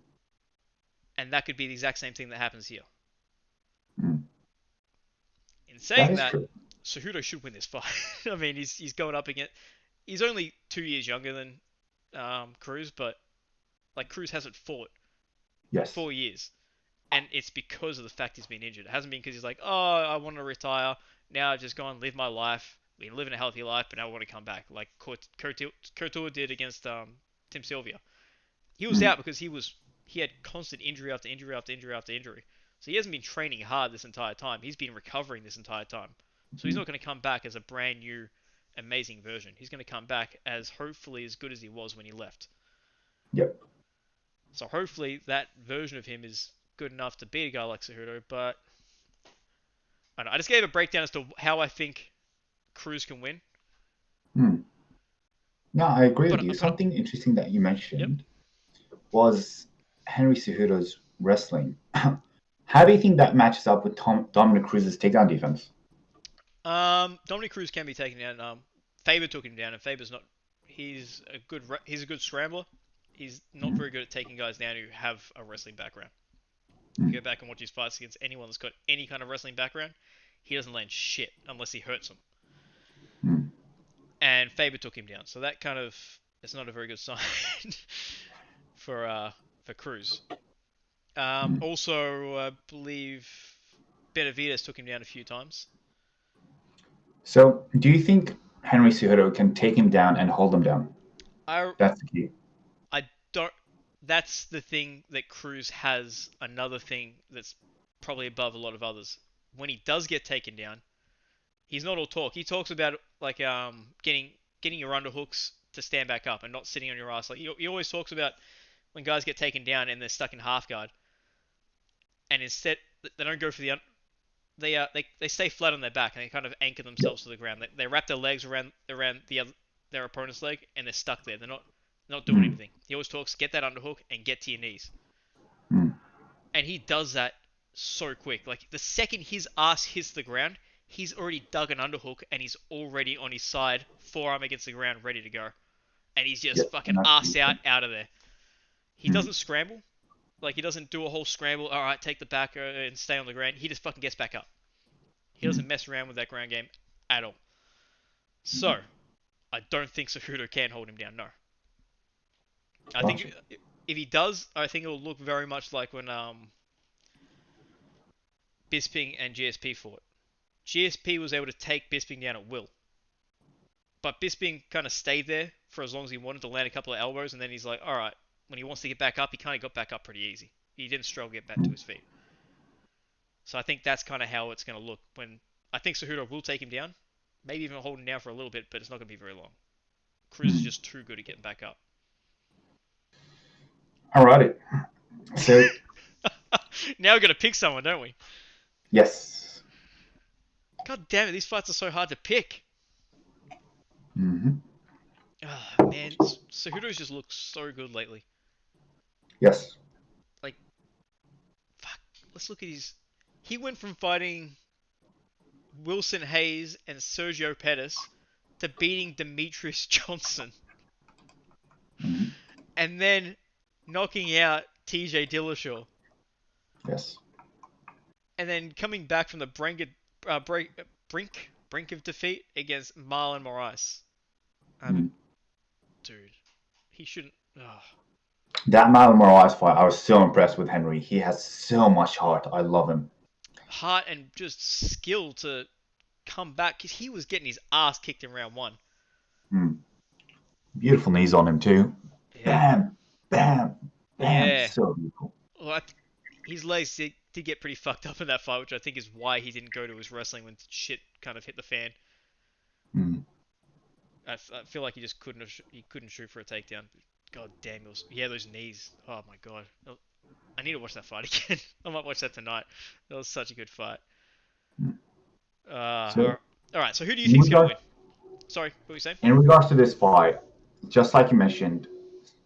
And that could be the exact same thing that happens here. Mm. In That saying is that, true. Cejudo should win this fight. I mean, he's going up against. He's only 2 years younger than Cruz, but like Cruz hasn't fought in Yes. 4 years, and it's because of the fact he's been injured. It hasn't been because he's like, oh, I want to retire now. Just go and live my life, been living a healthy life, but now I want to come back, like Couture did against Tim Sylvia. He was Mm. out because he had constant injury after injury after injury after injury. So he hasn't been training hard this entire time. He's been recovering this entire time. So he's Mm. not going to come back as a brand new, amazing version. He's going to come back as hopefully as good as he was when he left. Yep. So hopefully that version of him is good enough to beat a guy like Cejudo. But I don't know. I just gave a breakdown as to how I think Cruz can win. Mm. No, I agree with But you. Something interesting that you yep. mentioned was Henry Cejudo's wrestling. How do you think that matches up with Dominic Cruz's takedown defense? Dominic Cruz can be taken down. Faber took him down, and Faber's not. He's a good scrambler. He's not Mm. very good at taking guys down who have a wrestling background. If you Mm. go back and watch his fights against anyone that's got any kind of wrestling background, he doesn't land shit unless he hurts them. Mm. And Faber took him down, so that kind of it's not a very good sign for Cruz. Mm. Also, I believe Benavidez took him down a few times. So, do you think Henry Cejudo can take him down and hold him down? I That's the key. I don't. That's the thing that Cruz has. Another thing that's probably above a lot of others. When he does get taken down, he's not all talk. He talks about like getting your underhooks to stand back up and not sitting on your ass. Like he always talks about when guys get taken down and they're stuck in half guard, and instead they don't go for the they stay flat on their back and they kind of anchor Yep. themselves to the ground. They wrap their legs around their opponent's leg and they're stuck there. They're not doing Mm. anything. He always talks get that underhook and get to your knees, Mm. and he does that so quick. Like the second his ass hits the ground, he's already dug an underhook and he's already on his side, forearm against the ground, ready to go, and he's Yes, just fucking and that's ass beautiful. out of there. He Mm. doesn't scramble. Like he doesn't do a whole scramble. All right, take the back and stay on the ground. He just fucking gets back up. He Mm. doesn't mess around with that ground game at all. So, I don't think Cejudo can hold him down. No, I Gotcha. think if he does, I think it will look very much like when Bisping and GSP fought. GSP was able to take Bisping down at will, but Bisping kind of stayed there for as long as he wanted to land a couple of elbows, and then he's like, all right, when he wants to get back up, he kind of got back up pretty easy. He didn't struggle to get back to Mm. his feet. So I think that's kind of how it's going to look when I think Cejudo will take him down, maybe even hold him down for a little bit, but it's not going to be very long. Cruz is Mm. just too good at getting back up. Alrighty. So, Now we're going to pick someone, don't we? yes. God damn it, these fights are so hard to pick. Mm-hmm. Oh, man, Cejudo's just looked so good lately. Yes. Like, fuck, let's look at his... He went from fighting Wilson Hayes and Sergio Pettis to beating Demetrius Johnson. Mm-hmm. And then knocking out TJ Dillashaw. Yes. And then coming back from the brink of defeat against Marlon Moraes. Mm. Dude, he shouldn't... Oh. That Marlon Moraes fight, I was so impressed with Henry. He has so much heart. I love him. Heart and just skill to come back, because he was getting his ass kicked in round one. Mm. Beautiful knees on him too. Yeah. Bam, bam, bam. Yeah. So beautiful. Well, his legs did get pretty fucked up in that fight, which I think is why he didn't go to his wrestling when shit kind of hit the fan. Mm. I feel like he just couldn't shoot for a takedown. God damn, those knees. Oh my god. I need to watch that fight again. I might watch that tonight. That was such a good fight. So, all right. So who do you think's gonna win? Sorry, what were you saying? in regards to this fight, just like you mentioned,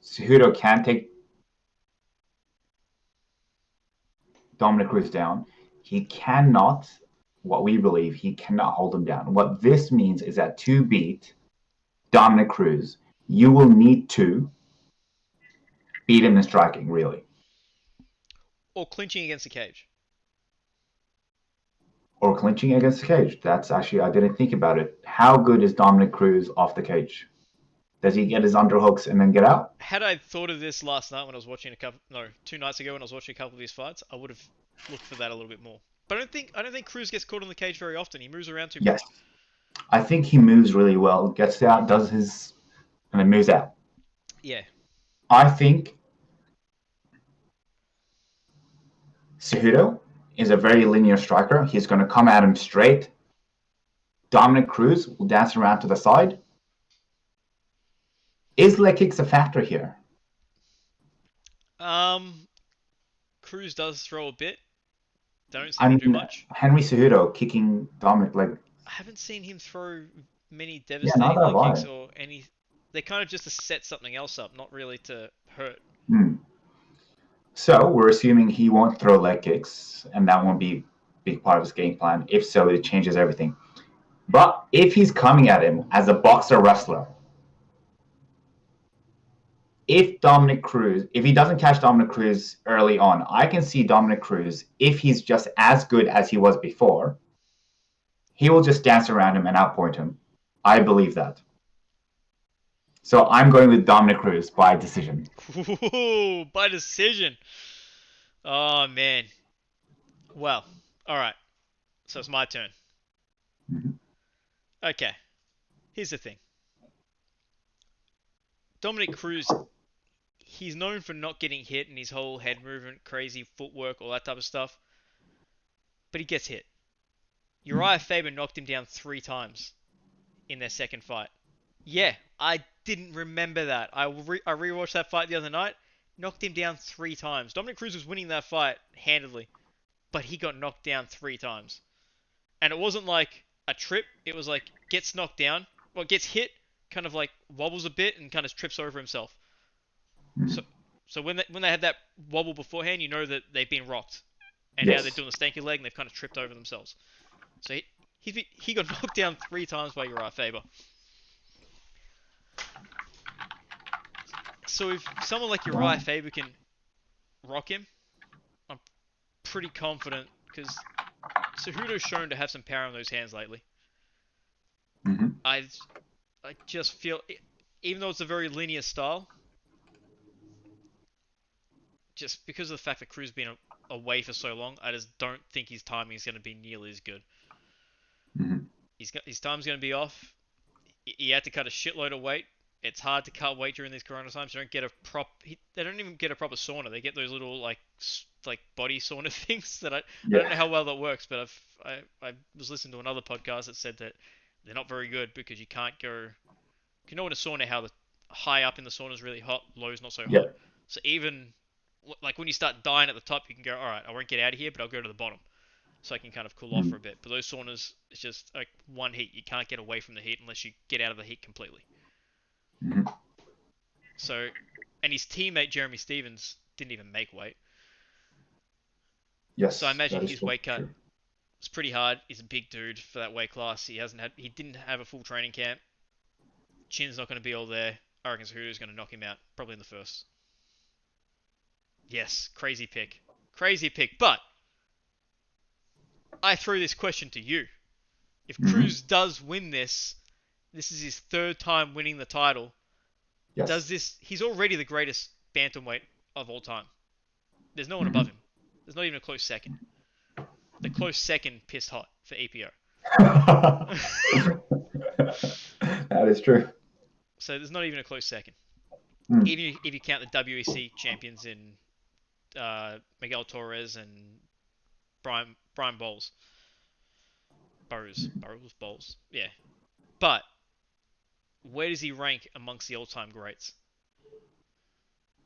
Cejudo can take Dominic Cruz down. He cannot, what we believe, he cannot hold him down. What this means is that to beat Dominic Cruz, you will need to beat him in striking, really. or clinching against the cage. Or clinching against the cage. That's actually, I didn't think about it. How good is Dominic Cruz off the cage? Does he get his underhooks and then get out? Had I thought of this last night when I was watching 2 nights ago when I was watching a couple of his fights, I would have looked for that a little bit more. But I don't think Cruz gets caught on the cage very often. He moves around too Yes. much. I think he moves really well, gets out, does his, and then moves out. Yeah. I think Cejudo is a very linear striker. He's going to come at him straight. Dominic Cruz will dance around to the side. Is leg kicks a factor here? Um, Cruz does throw a bit. Don't see I him do mean, much. Henry Cejudo kicking Dominic leg. I haven't seen him throw many Yeah, not devastating that leg kicks high. or any. They're kind of just to set something else up, not really to hurt. Hmm. So we're assuming he won't throw leg kicks, and that won't be a big part of his game plan. If so, it changes everything. But if he's coming at him as a boxer wrestler, if he doesn't catch Dominic Cruz early on, I can see Dominic Cruz, if he's just as good as he was before, he will just dance around him and outpoint him. I believe that. So I'm going with Dominic Cruz by decision. Ooh, by decision. Oh man. Well, all right. So it's my turn. Mm-hmm. Okay. Here's the thing. Dominic Cruz, he's known for not getting hit and his whole head movement, crazy footwork, all that type of stuff. But he gets hit. Uriah Faber knocked him down 3 times in their second fight. Yeah, I didn't remember that. I rewatched that fight the other night. Knocked him down 3 times. Dominic Cruz was winning that fight handedly, but he got knocked down 3 times. And it wasn't like a trip. It was like gets knocked down, well, gets hit, kind of like wobbles a bit and kind of trips over himself. Mm-hmm. So when they had that wobble beforehand, you know that they've been rocked, and now they're Yes. doing the stanky leg and they've kind of tripped over themselves. So he got knocked down 3 times by Uriah Faber. So if someone like Uriah Wow. Faber can rock him, I'm pretty confident because Cejudo's shown to have some power in those hands lately. Mm-hmm. I I just feel, even though it's a very linear style, just because of the fact that Cruz has been away for so long, I just don't think his timing is going to be nearly as good. Mm-hmm. His time's going to be off. He had to cut a shitload of weight. It's hard to cut weight during these corona times. They don't even get a proper sauna. They get those little like body sauna things that I don't know Yeah. how well that works, but I was listening to another podcast that said that they're not very good because you can't go. You know in a sauna how the high up in the sauna is really hot, low is not so Yeah. hot. So even like when you start dying at the top, you can go, all right, I won't get out of here, but I'll go to the bottom, so I can kind of cool off Mm-hmm. for a bit. But those saunas, it's just like one heat. You can't get away from the heat unless you get out of the heat completely. Mm-hmm. So, and his teammate Jeremy Stevens didn't even make weight. So I Yes, imagine that is his true. weight cut was pretty hard. He's a big dude for that weight class. He didn't have a full training camp. Chin's not going to be all there. I reckon Cejudo's going to knock him out probably in the first. Yes, crazy pick, crazy pick. But I throw this question to you: if Mm-hmm. Cruz does win this is his third time winning the title. Does Yes. this? He's already the greatest bantamweight of all time. There's no one Mm-hmm. above him. There's not even a close second. The close second pissed hot for EPO. That is true. So there's not even a close second. Mm. Even if you count the WEC champions in Miguel Torres and Brian Bowles. Yeah. But where does he rank amongst the all-time greats?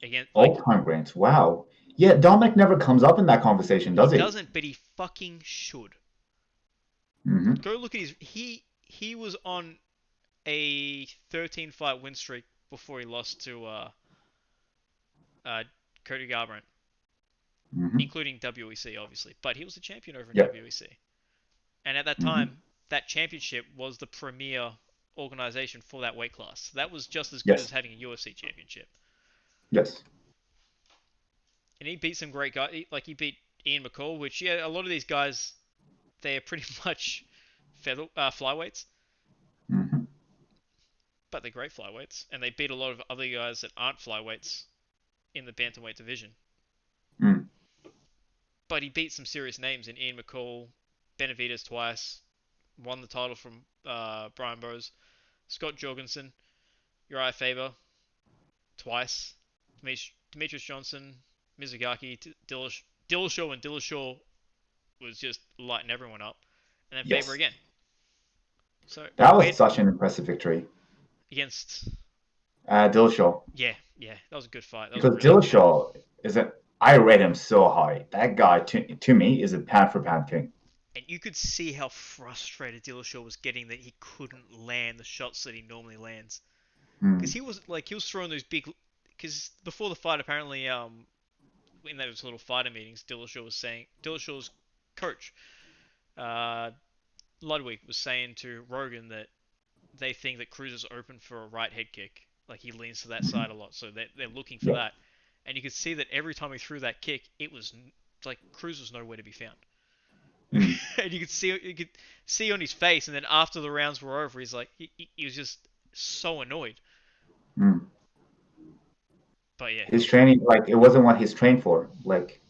Again, like All-time greats. Wow. Yeah, Dominic never comes up in that conversation, he does he? doesn't, but he fucking should. Mm-hmm. Go look at he was on a 13 fight win streak before he lost to uh, Cody Garbrandt, Mm-hmm. including WEC obviously, but he was the champion over in Yeah. WEC. And at that Mm-hmm. time, that championship was the premier organization for that weight class. So that was just as good as Yes. having a UFC championship. Yes. And he beat some great guys. He beat Ian McCall, which a lot of these guys they are pretty much flyweights, Hmm. but they're great flyweights, and they beat a lot of other guys that aren't flyweights in the bantamweight division. Mm. But he beat some serious names in Ian McCall, Benavidez twice, won the title from Brian Bose, Scott Jorgensen, Uriah Faber twice, Demetrius Johnson, Mizugaki, Dillashaw, and Dillashaw was just lighting everyone up, and then Faber Yes. again. So That was where such an impressive victory. against Dillashaw. yeah, that was a good fight. That was a Because really good fight. Dillashaw is a. I rate him so high. That guy, to me, is a pound for pound king. And you could see how frustrated Dillashaw was getting that he couldn't land the shots that he normally lands. Because Mm. he was throwing those big. Because before the fight, apparently, in those little fighter meetings, Dillashaw's coach, uh, Ludwig, was saying to Rogan that they think that Cruz is open for a right head kick. Like he leans to that Mhm. side a lot, so they're looking for Yeah. that. And you could see that every time he threw that kick, it was like Cruz was nowhere to be found. Mm. And you could see on his face, and then after the rounds were over, he's like he was just so annoyed. Mm. But yeah, His training, like, it wasn't what he's trained for. Like,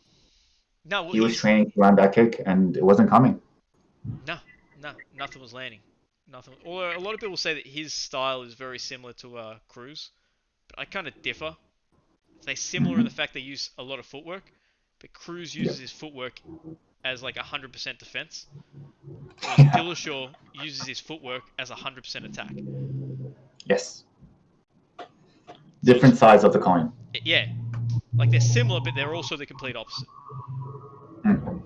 no, well he was he's training to land that kick, and it wasn't coming. no, no, nothing was landing, nothing. Although a lot of people say that his style is very similar to Cruz, but I kind of differ. They're similar in Hmm. the fact they use a lot of footwork, but Cruz Yeah. uses his footwork as like 100% defense, whereas Yeah. Dillashaw uses his footwork as 100% attack. Yes. So Different sides of the coin. yeah, like they're similar, but they're also the complete opposite. Mm.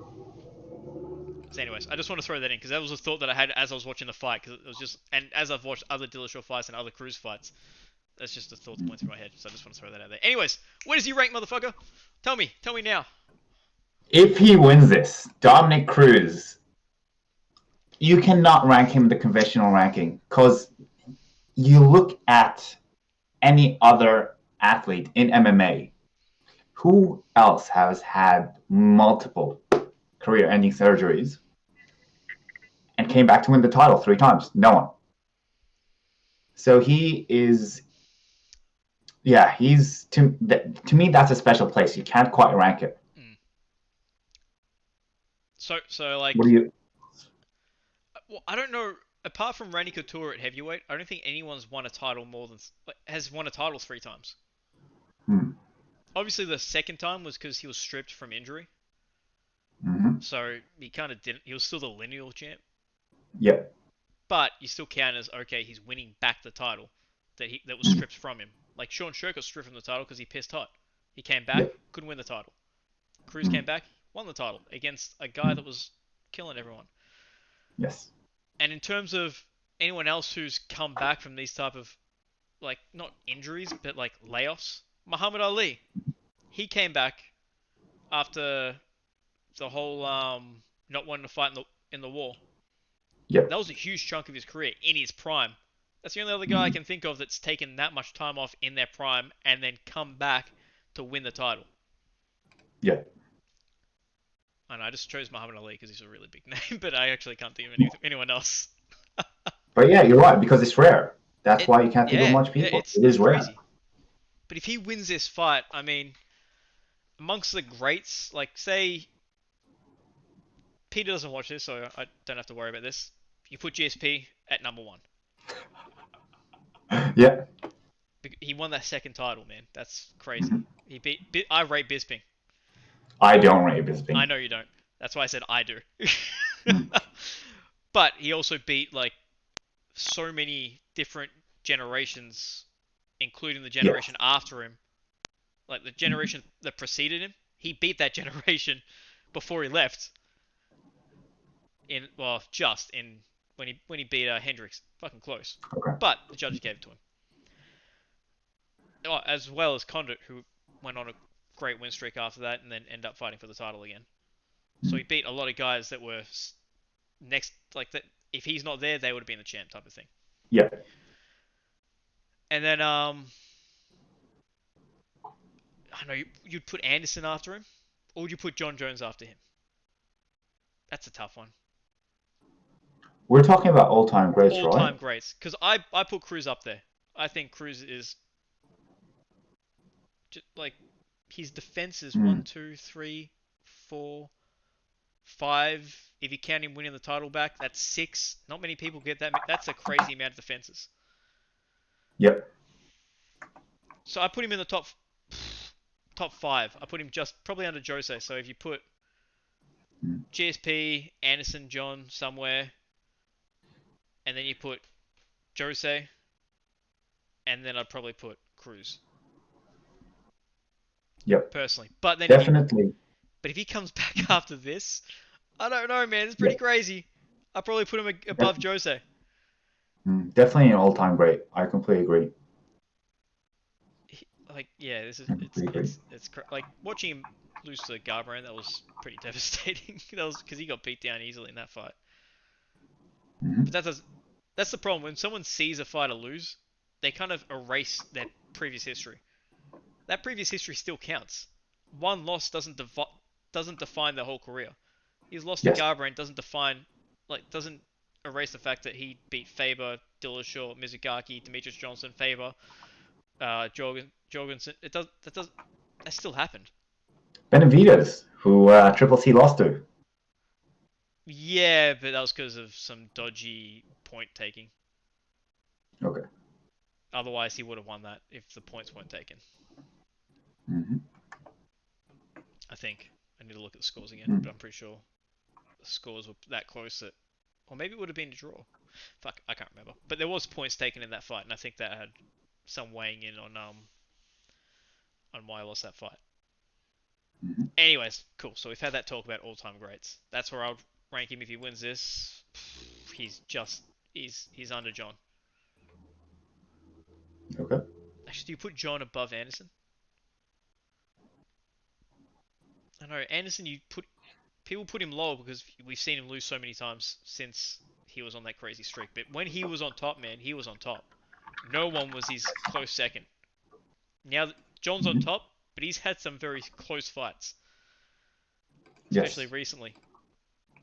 So, anyways, I just want to throw that in because that was a thought that I had as I was watching the fight. Because it was just, and as I've watched other Dillashaw fights and other Cruz fights, that's just a thought that went through my head. So I just want to throw that out there. Anyways, where does he rank, motherfucker? Tell me now. If he wins this, Dominic Cruz, you cannot rank him the conventional ranking because you look at any other athlete in MMA, who else has had multiple career-ending surgeries and came back to win the title 3 times? No one. So he is, yeah, he's to me that's a special place. You can't quite rank it. Mm. So What do like, you? well, I don't know. Apart from Randy Couture at heavyweight, I don't think anyone's won a title more than has won a title 3 times. Hmm. Obviously, the second time was because he was stripped from injury, Mm-hmm. so he kind of didn't. He was still the lineal champ, Yeah. but you still count as okay. He's winning back the title that was Mm. stripped from him. Like Sean Sherk got stripped from the title because he pissed hot. He came Yeah. back, couldn't win the title. Cruz Mm. came back, won the title against a guy Mm. that was killing everyone. Yes. And in terms of anyone else who's come back from these type of like not injuries but like layoffs, Muhammad Ali, he came back after the whole not wanting to fight in the war. Yeah. That was a huge chunk of his career in his prime. That's the only other guy I Mm. can think of that's taken that much time off in their prime and then come back to win the title. Yeah. And I just chose Muhammad Ali because he's a really big name, but I actually can't think of anyone else. But yeah, you're right because it's rare. That's It, why you can't think of yeah, much yeah, people. it's It it's is rare. crazy. But if he wins this fight, I mean, amongst the greats, like say Peter doesn't watch this, so I don't have to worry about this. You put GSP at number one. Yeah. He won that second title, man. That's crazy. Mhm. He beat. I rate Bisping. I don't rate I Bisping. know you don't. That's why I said I do. Mm. But he also beat like so many different generations, including the Yes. generation after him, like the Mhm. generation that preceded him. He beat that generation before he left. In well, just in when he beat Hendricks, fucking close. Okay. But the judges gave it to him. Oh, as well as Condit, who went on a great win streak after that, and then ended up fighting for the title again. So Mm. he beat a lot of guys that were next, like that. If he's not there, they would have been the champ type of thing. Yeah. And then I know you'd put Anderson after him, or would you put John Jones after him? That's a tough one. We're talking about all-time greats, right? All-time greats, because I put Cruz up there. I think Cruz is just like his defense is Mm. 1, 2, 3, 4, 5. If you count him winning the title back, that's 6. Not many people get that. That's a crazy amount of defenses. Yep. So I put him in the top 5. I put him just probably under Jose. So if you put Mm. GSP, Anderson, John somewhere, and then you put Jose, and then I'd probably put Cruz Yep. personally. But then Definitely. if he comes back after this, I don't know, man. It's pretty Yep. crazy. I'd probably put him above Def- Jose. Definitely an all-time great. I completely agree. Like, yeah, this is I completely agree. like watching him lose to Garbrandt. That was pretty devastating. That was because he got beat down easily in that fight. Hmm. But that's the problem. When someone sees a fighter lose, they kind of erase their previous history. That previous history still counts. One loss doesn't define their whole career. His loss to Yes. Garbrandt doesn't erase the fact that he beat Faber, Dillashaw, Mizugaki, Demetrius Johnson, Faber, Jorgensen. That still happened. Benavidez, who Triple C lost to. Yeah, but that was because of some dodgy point taking. Okay. Otherwise, he would have won that if the points weren't taken. Hmm. I think. I need to look at the scores again, Mm. but I'm pretty sure the scores were that close that, or maybe it would have been a draw. Fuck, I can't remember. But there was points taken in that fight, and I think that had some weighing in on why I lost that fight. Hmm. Anyways, cool. So we've had that talk about all-time greats. That's where I would rank him if he wins this. He's under John. Okay. Actually, do you put John above Anderson? I know Anderson. People put him lower because we've seen him lose so many times since he was on that crazy streak. But when he was on top, man, he was on top. No one was his close second. Now John's on Hmm. top, but he's had some very close fights, especially Yes. recently.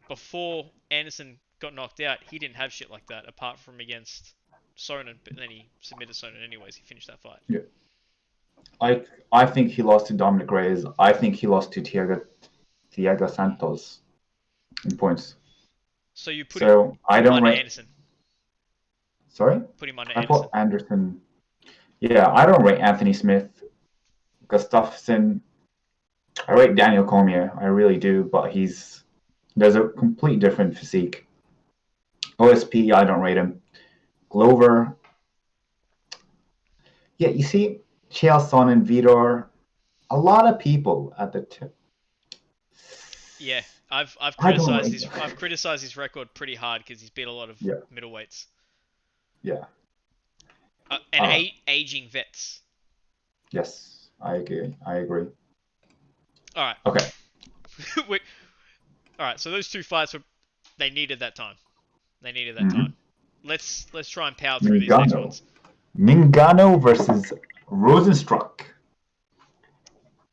Before Anderson got knocked out, he didn't have shit like that, apart from against Sonnen, but then he submitted Sonnen anyways. He finished that fight. Yeah. I think he lost to Dominic Reyes. I think he lost to Thiago Santos in points. So you So I put him don't under rate. Anderson. Sorry, Put him under I put Anderson. Anderson. Yeah, I don't rate Anthony Smith, Gustafsson. I rate Daniel Cormier. I really do, but there's a complete different physique. OSP, I don't rate him. Glover. Yeah, you see, Chaelson and Vitor. A lot of people at the tip. Yeah, I've I don't criticized rate. his record pretty hard because he's beat a lot of Yeah, middleweights yeah. and All right. aging vets. Yes, I agree. I agree. All right. Okay. Wait, all right. So those two fights they needed that time. They needed that time. Mm-hmm. Let's try and power through these next Mingano. ones. Mingano versus Rosenstruck.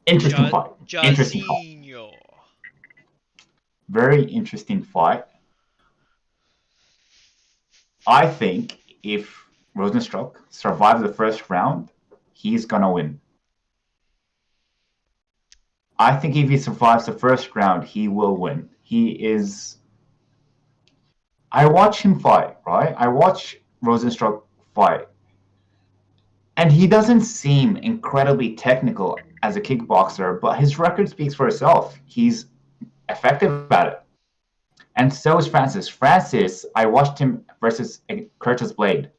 Interesting fight. Interesting fight. Jairzinho. Very interesting fight. I think if Rosenstruck survives the first round, he's gonna win. I think if he survives the first round, he will win. He is. I watch him fight, right? I watch Rosenstruck fight, and he doesn't seem incredibly technical as a kickboxer, but his record speaks for itself. He's effective at it. And so is Francis. Francis, I watched him versus Curtis Blade.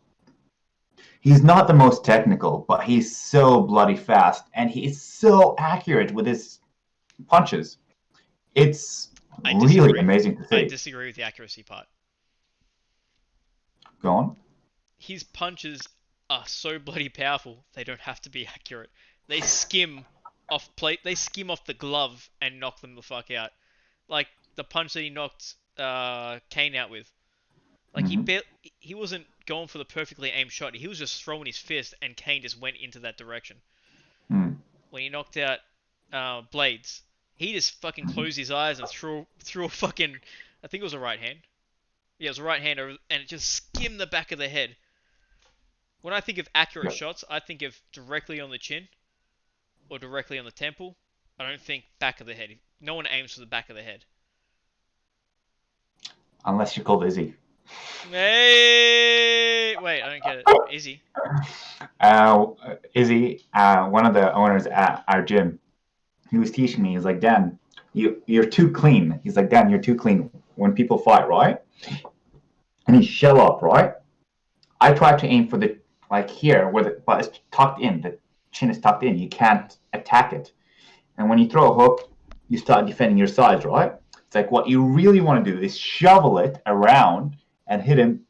He's not the most technical, but he's so bloody fast, and he's so accurate with his punches. It's I really disagree. amazing to I see. disagree with the accuracy part. Go on. His punches are so bloody powerful. They don't have to be accurate. They skim They skim off the glove and knock them the fuck out. Like the punch that he knocked Kane out with. Like Mm-hmm. he wasn't going for the perfectly aimed shot. He was just throwing his fist, and Kane just went into that direction. Mm. when he knocked out Blades. He just fucking closed his eyes and threw a fucking, I think it was a right hand. Yeah, it was a right hand over, and it just skimmed the back of the head. When I think of accurate Yeah. shots, I think of directly on the chin or directly on the temple. I don't think back of the head. No one aims for the back of the head. Unless you're called Izzy. Hey, wait, I don't get it. Izzy. Izzy, one of the owners at our gym, he was teaching me. He's like, Dan, you're too clean. He's like, Dan, you're too clean when people fight, right? And he's shell up, right? I try to aim for the like here where the but it's tucked in. The chin is tucked in. You can't attack it. And when you throw a hook, you start defending your sides, right? It's like what you really want to do is shovel it around and hit him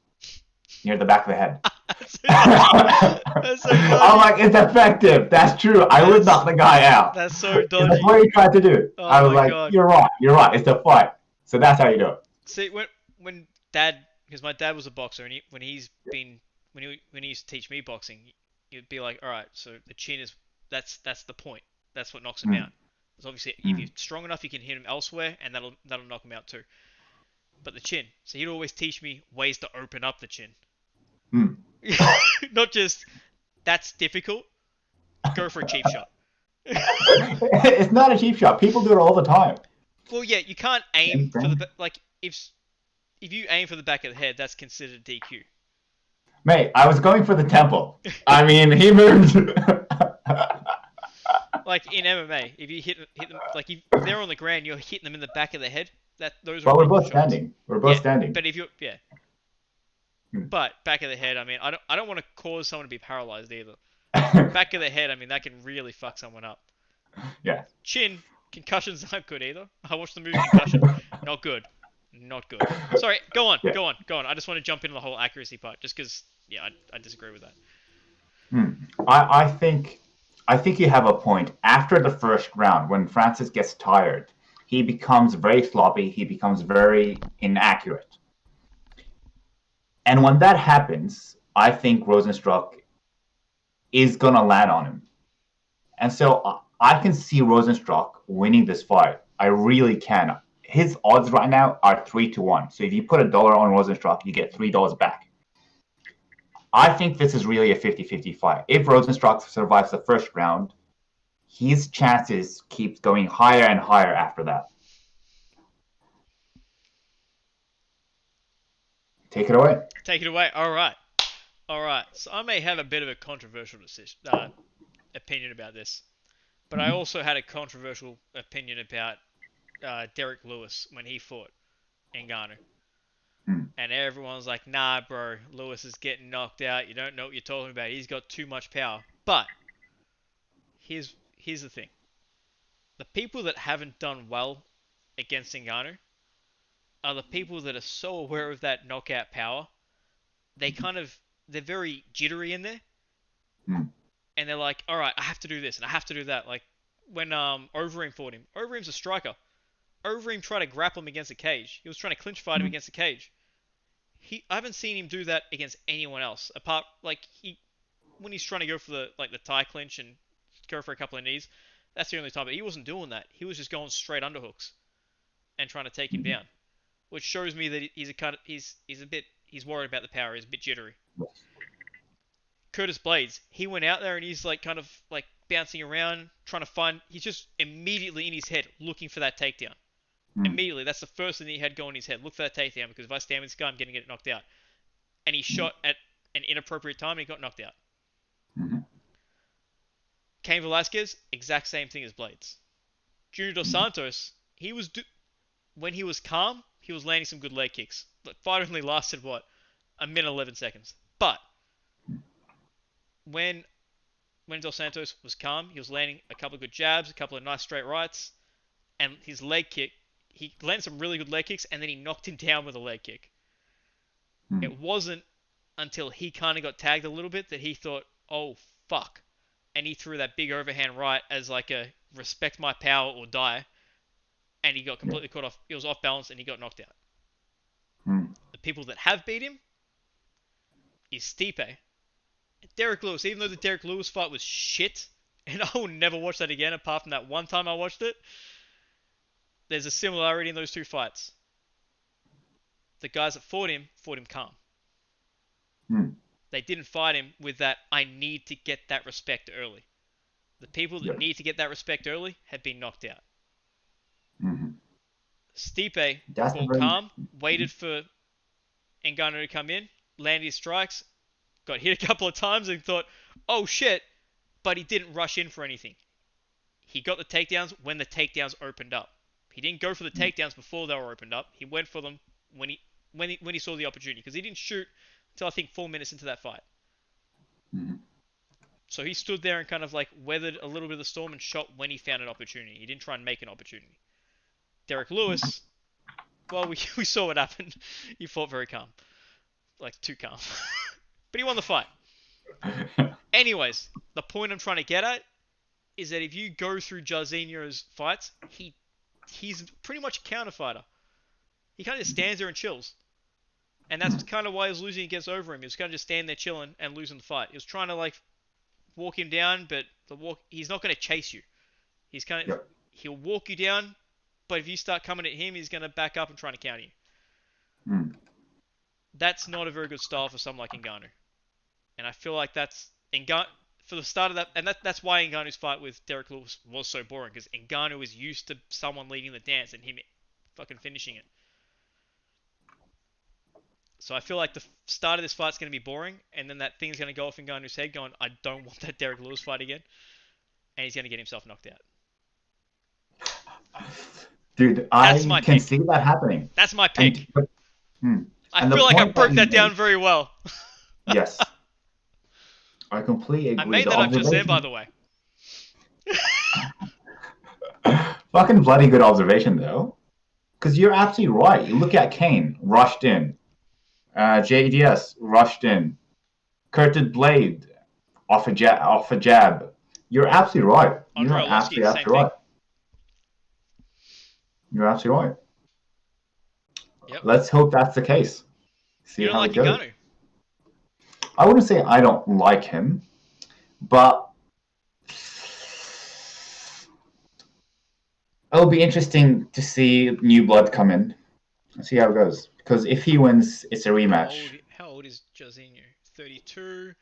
near the back of the head. That's so dodgy. I'm like, it's effective. That's true. I would knock the guy out. That's so dodgy. That's what he tried to do. Oh I was my like, God. You're right. It's a fight. So that's how you do it. See, when Dad, because my dad was a boxer, and when he used to teach me boxing, he'd be like, all right, so the chin is that's the point. That's what knocks him out. Because obviously, if you're strong enough, you can hit him elsewhere, and that'll knock him out too. But the chin. So he'd always teach me ways to open up the chin. Not just that's difficult. Go for a cheap shot. It's not a cheap shot. People do it all the time. Well, yeah, you can't aim for the like if you aim for the back of the head, that's considered DQ. Mate, I was going for the temple. I mean, he moved. Like in MMA, if you hit them, like if they're on the ground, you're hitting them in the back of the head. Those are. But we're both standing. We're both standing. But if you're But back of the head, I mean, I don't want to cause someone to be paralyzed either. Back of the head, I mean, that can really fuck someone up. Yeah. Chin, concussions aren't good either. I watched the movie Concussion. Not good. Not good. Sorry, go on. I just want to jump into the whole accuracy part, just because, yeah, I disagree with that. I think you have a point. After the first round, when Francis gets tired, he becomes very sloppy. He becomes very inaccurate. And when that happens, I think Rosenstruck is going to land on him. And so I can see Rosenstruck winning this fight. I really can. His odds right now are 3-1. So if you put $1 on Rosenstruck, you get $3 back. I think this is really a 50-50 fight. If Rosenstruck survives the first round, his chances keep going higher and higher after that. Take it away. Take it away. All right. So I may have a bit of a controversial opinion about this, but I also had a controversial opinion about Derek Lewis when he fought Ngannou. And everyone's like, nah, bro, Lewis is getting knocked out. You don't know what you're talking about. He's got too much power. But here's the thing. The people that haven't done well against Ngannou are the people that are so aware of that knockout power. They're very jittery in there. And they're like, all right, I have to do this and I have to do that. Like when Overeem fought him. Overeem's a striker. Overeem tried to grapple him against the cage. He was trying to clinch fight him against the cage. I haven't seen him do that against anyone else. Apart, like, when he's trying to go for the tie clinch and go for a couple of knees, that's the only time. But he wasn't doing that. He was just going straight underhooks and trying to take him down, which shows me that he's worried about the power. He's a bit jittery. Curtis Blades, he went out there and he's like kind of like bouncing around, trying to find. He's just immediately in his head looking for that takedown. Immediately, that's the first thing that he had going in his head. Look for that takedown because if I stand with this guy, I'm going to get knocked out. And he shot at an inappropriate time and he got knocked out. Cain Velasquez, exact same thing as Blades. Junior Dos Santos, when he was calm, he was landing some good leg kicks. The fight only lasted, a minute 11 seconds. But when Dos Santos was calm, he was landing a couple of good jabs, a couple of nice straight rights, and his leg kick, he landed some really good leg kicks, and then he knocked him down with a leg kick. It wasn't until he kind of got tagged a little bit that he thought, oh, fuck. And he threw that big overhand right as like a respect my power or die. And he got completely caught off. He was off balance and he got knocked out. The people that have beat him is Stipe. Derek Lewis, even though the Derek Lewis fight was shit, and I will never watch that again apart from that one time I watched it. There's a similarity in those two fights. The guys that fought him calm. They didn't fight him with that, I need to get that respect early. The people that need to get that respect early have been knocked out. Stipe fought calm, waited for Ngannou to come in, landed his strikes, got hit a couple of times and thought, oh shit, but he didn't rush in for anything. He got the takedowns when the takedowns opened up. He didn't go for the takedowns before they were opened up. He went for them when he saw the opportunity, because he didn't shoot until I think 4 minutes into that fight. So he stood there and kind of like weathered a little bit of the storm and shot when he found an opportunity. He didn't try and make an opportunity. Derek Lewis, well, we saw what happened. He fought very calm. Like, too calm. But he won the fight. Anyways, the point I'm trying to get at is that if you go through Jairzinho's fights, he's pretty much a counter fighter. He kind of just stands there and chills. And that's kind of why he was losing against Overeem. He was kind of just standing there chilling and losing the fight. He was trying to like walk him down, but he's not going to chase you. He'll walk you down, but if you start coming at him, he's going to back up and try to counter you. That's not a very good style for someone like Ngannou. And I feel like that's for the start of that, and that's why Ngannou's fight with Derek Lewis was so boring, because Ngannou is used to someone leading the dance and him fucking finishing it. So I feel like the start of this fight's going to be boring, and then that thing's going to go off in Ngannou's head going, I don't want that Derek Lewis fight again. And he's going to get himself knocked out. Dude, I can see that happening. That's my pick. I feel like I broke that down very well. Yes. I completely agree. I made that up just then, by the way. Fucking bloody good observation, though. Because you're absolutely right. You look at Kane, rushed in. JDS, rushed in. Curtis Blade, off a jab. You're absolutely right. You're absolutely right. You're absolutely right. Yep. Let's hope that's the case. See you don't how like it goes. Ngannou? I wouldn't say I don't like him, but it'll be interesting to see new blood come in and see how it goes. Because if he wins, it's a rematch. How old is Jairzinho? 32,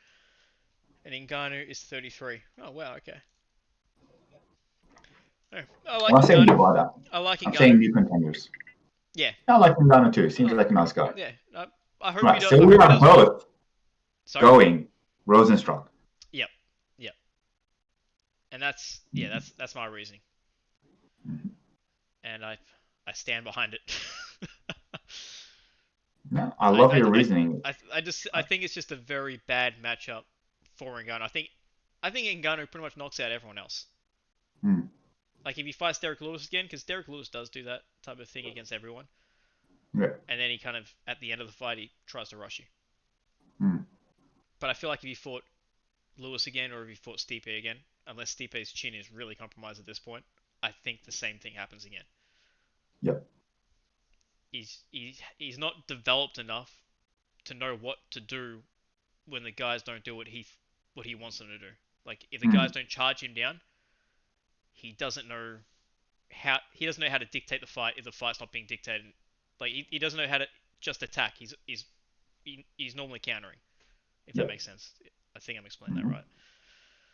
and Ngannou is 33. Oh wow, okay. No, I like Ngannou. I like Ngannou. I'm saying new contenders. Yeah. I like Ngannou too. Seems like a nice guy. Yeah. I hope he does. So we are both going Rosenstruck. Yep. And that's my reasoning. And I stand behind it. No, I love your reasoning. I think it's just a very bad matchup for Ngannou. I think Ngannou pretty much knocks out everyone else. Like if he fights Derek Lewis again, because Derek Lewis does do that type of thing against everyone. Yeah. And then he kind of, at the end of the fight, he tries to rush you. But I feel like if he fought Lewis again, or if he fought Stipe again, unless Stipe's chin is really compromised at this point, I think the same thing happens again. Yep. He's not developed enough to know what to do when the guys don't do what he wants them to do. Like if the guys don't charge him down, he doesn't know how to dictate the fight if the fight's not being dictated. Like he doesn't know how to just attack. He's normally countering. If that makes sense. I think I'm explaining that right.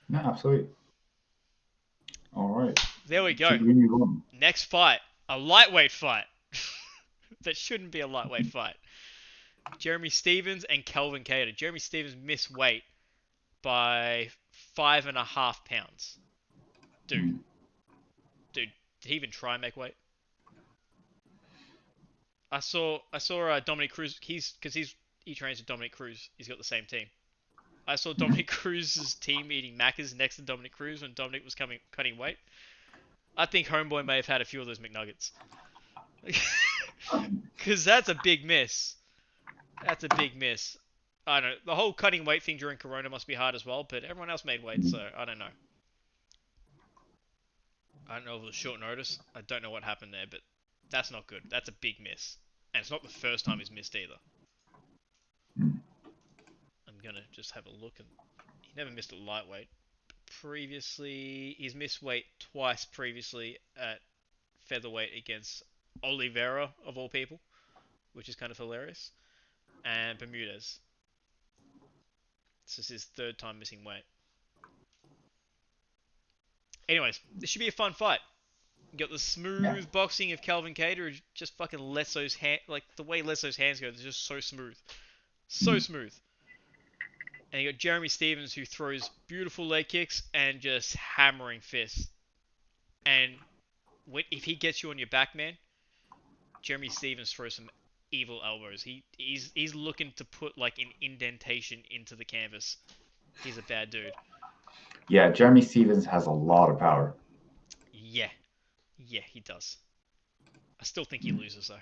No, absolutely. All right. There we go. Next fight, a lightweight fight. That shouldn't be a lightweight fight. Jeremy Stephens and Kelvin Kattar. Jeremy Stephens missed weight by 5.5 pounds. Dude, did he even try and make weight? I saw Dominic Cruz. He trains with Dominic Cruz. He's got the same team. I saw Dominic Cruz's team eating Macca's next to Dominic Cruz when Dominic was cutting weight. I think Homeboy may have had a few of those McNuggets. Because that's a big miss. That's a big miss. I don't know. The whole cutting weight thing during Corona must be hard as well, but everyone else made weight, so I don't know. I don't know if it was short notice. I don't know what happened there, but that's not good. That's a big miss. And it's not the first time he's missed either. I'm going to just have a look. And he never missed at lightweight. previously. He's missed weight twice previously at featherweight against Oliveira, of all people, which is kind of hilarious, and Bermudez. This is his third time missing weight. Anyways, this should be a fun fight. You got the smooth boxing of Calvin Kattar, who just fucking lets those hands, like the way he lets those hands go, they're just so smooth. So smooth. And you got Jeremy Stephens, who throws beautiful leg kicks and just hammering fists. And if he gets you on your back, man, Jeremy Stephens throws some evil elbows. He's looking to put like an indentation into the canvas. He's a bad dude. Yeah, Jeremy Stephens has a lot of power. Yeah, he does. I still think he loses though.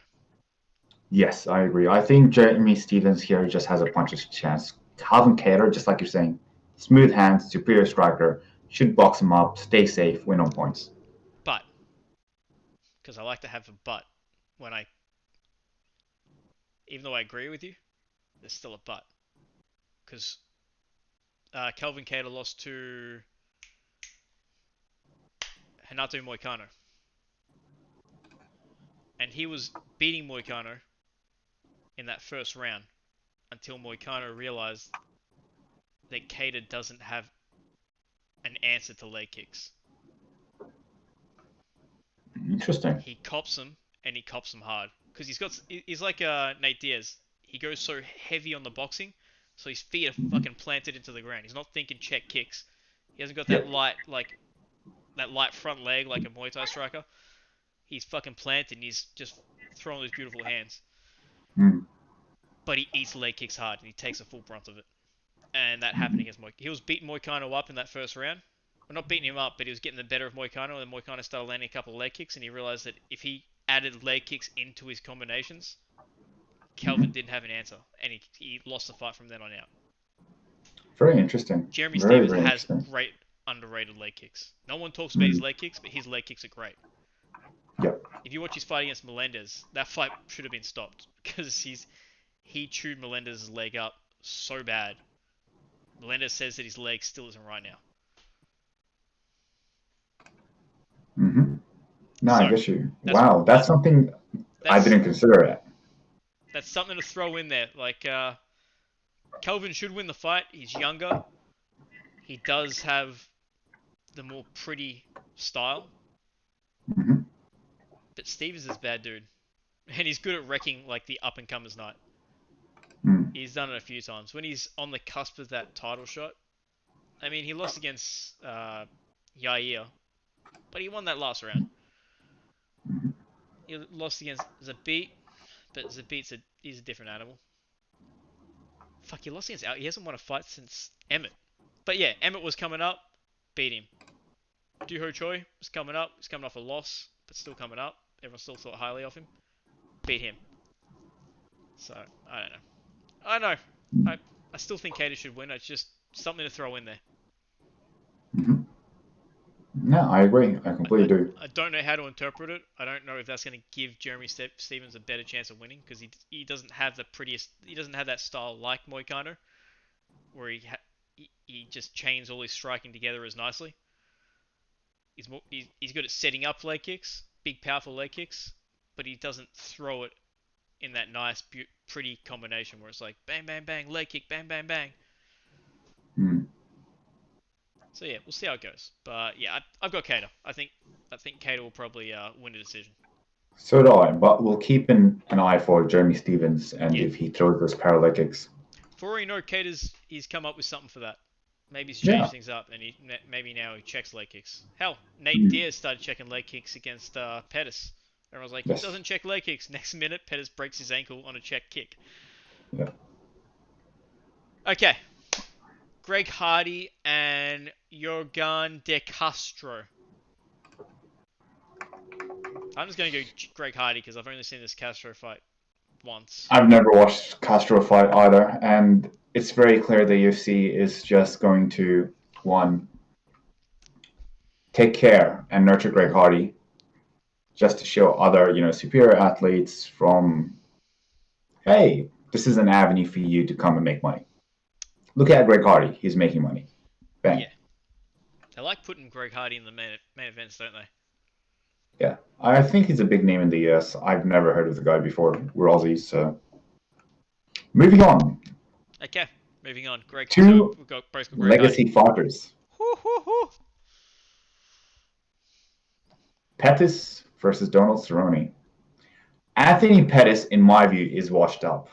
Yes, I agree. I think Jeremy Stephens here just has a puncher's chance. Calvin Kattar, just like you're saying, smooth hands, superior striker, should box him up, stay safe, win on points. But, because I like to have a but when even though I agree with you, there's still a but. Because Calvin Kattar lost to Renato Moicano. And he was beating Moicano in that first round until Moicano realized that Kattar doesn't have an answer to leg kicks. Interesting. He cops them, and he cops them hard. Because he's like Nate Diaz. He goes so heavy on the boxing, so his feet are fucking planted into the ground. He's not thinking check kicks. He hasn't got that light front leg like a Muay Thai striker. He's fucking planted and he's just throwing those beautiful hands. But he eats leg kicks hard and he takes the full brunt of it. And that happened against Moicano. He was beating Moicano up in that first round. Well, not beating him up, but he was getting the better of Moicano, and then Moicano started landing a couple of leg kicks, and he realized that if he added leg kicks into his combinations, Calvin didn't have an answer, and he lost the fight from then on out. Very interesting. Jeremy Stephens has great underrated leg kicks. No one talks about his leg kicks, but his leg kicks are great. Yep. If you watch his fight against Melendez, that fight should have been stopped because he chewed Melendez's leg up so bad. Melendez says that his leg still isn't right now. No, I get you. Wow, that's something I didn't consider it. That's something to throw in there. Like, Kelvin should win the fight. He's younger. He does have the more pretty style. But Stevens is a bad dude. And he's good at wrecking, like, the up-and-comers night. He's done it a few times. When he's on the cusp of that title shot, I mean, he lost against Yair, but he won that last round. He lost against Zabit, but he's a different animal. Fuck, he lost against he hasn't won a fight since Emmett. But yeah, Emmett was coming up, beat him. Doo Ho Choi was coming up, he's coming off a loss, but still coming up. Everyone still thought highly of him. Beat him. So, I don't know. I know. I still think Kattar should win. It's just something to throw in there. No, I agree. I completely do. I don't know how to interpret it. I don't know if that's going to give Jeremy Stephens a better chance of winning because he doesn't have the prettiest. He doesn't have that style like Moicano, where he just chains all his striking together as nicely. He's good at setting up leg kicks, big powerful leg kicks, but he doesn't throw it in that nice, pretty combination where it's like bang, bang, bang, leg kick, bang, bang, bang. So yeah, we'll see how it goes. But yeah, I've got Kattar. I think Kattar will probably win a decision. So do I, but we'll keep an eye for Jeremy Stephens and if he throws those parallel kicks. For all you know, he's come up with something for that. Maybe he's changed things up, and maybe now he checks leg kicks. Hell, Nate Diaz started checking leg kicks against Pettis. Everyone's like, he doesn't check leg kicks. Next minute, Pettis breaks his ankle on a check kick. Yeah. Okay. Greg Hardy and Yorgan De Castro. I'm just going to go Greg Hardy because I've only seen this Castro fight once. I've never watched Castro fight either, and it's very clear the UFC is just going to, one, take care and nurture Greg Hardy just to show other, superior athletes from, hey, this is an avenue for you to come and make money. Look at Greg Hardy. He's making money. Bang. Yeah. They like putting Greg Hardy in the main events, don't they? Yeah, I think he's a big name in the US. I've never heard of the guy before. We're Aussies, so moving on. Okay, moving on. Greg, so Two we've got both got Greg Hardy. legacy fighters. Hoo, hoo, hoo. Pettis versus Donald Cerrone. Anthony Pettis, in my view, is washed up.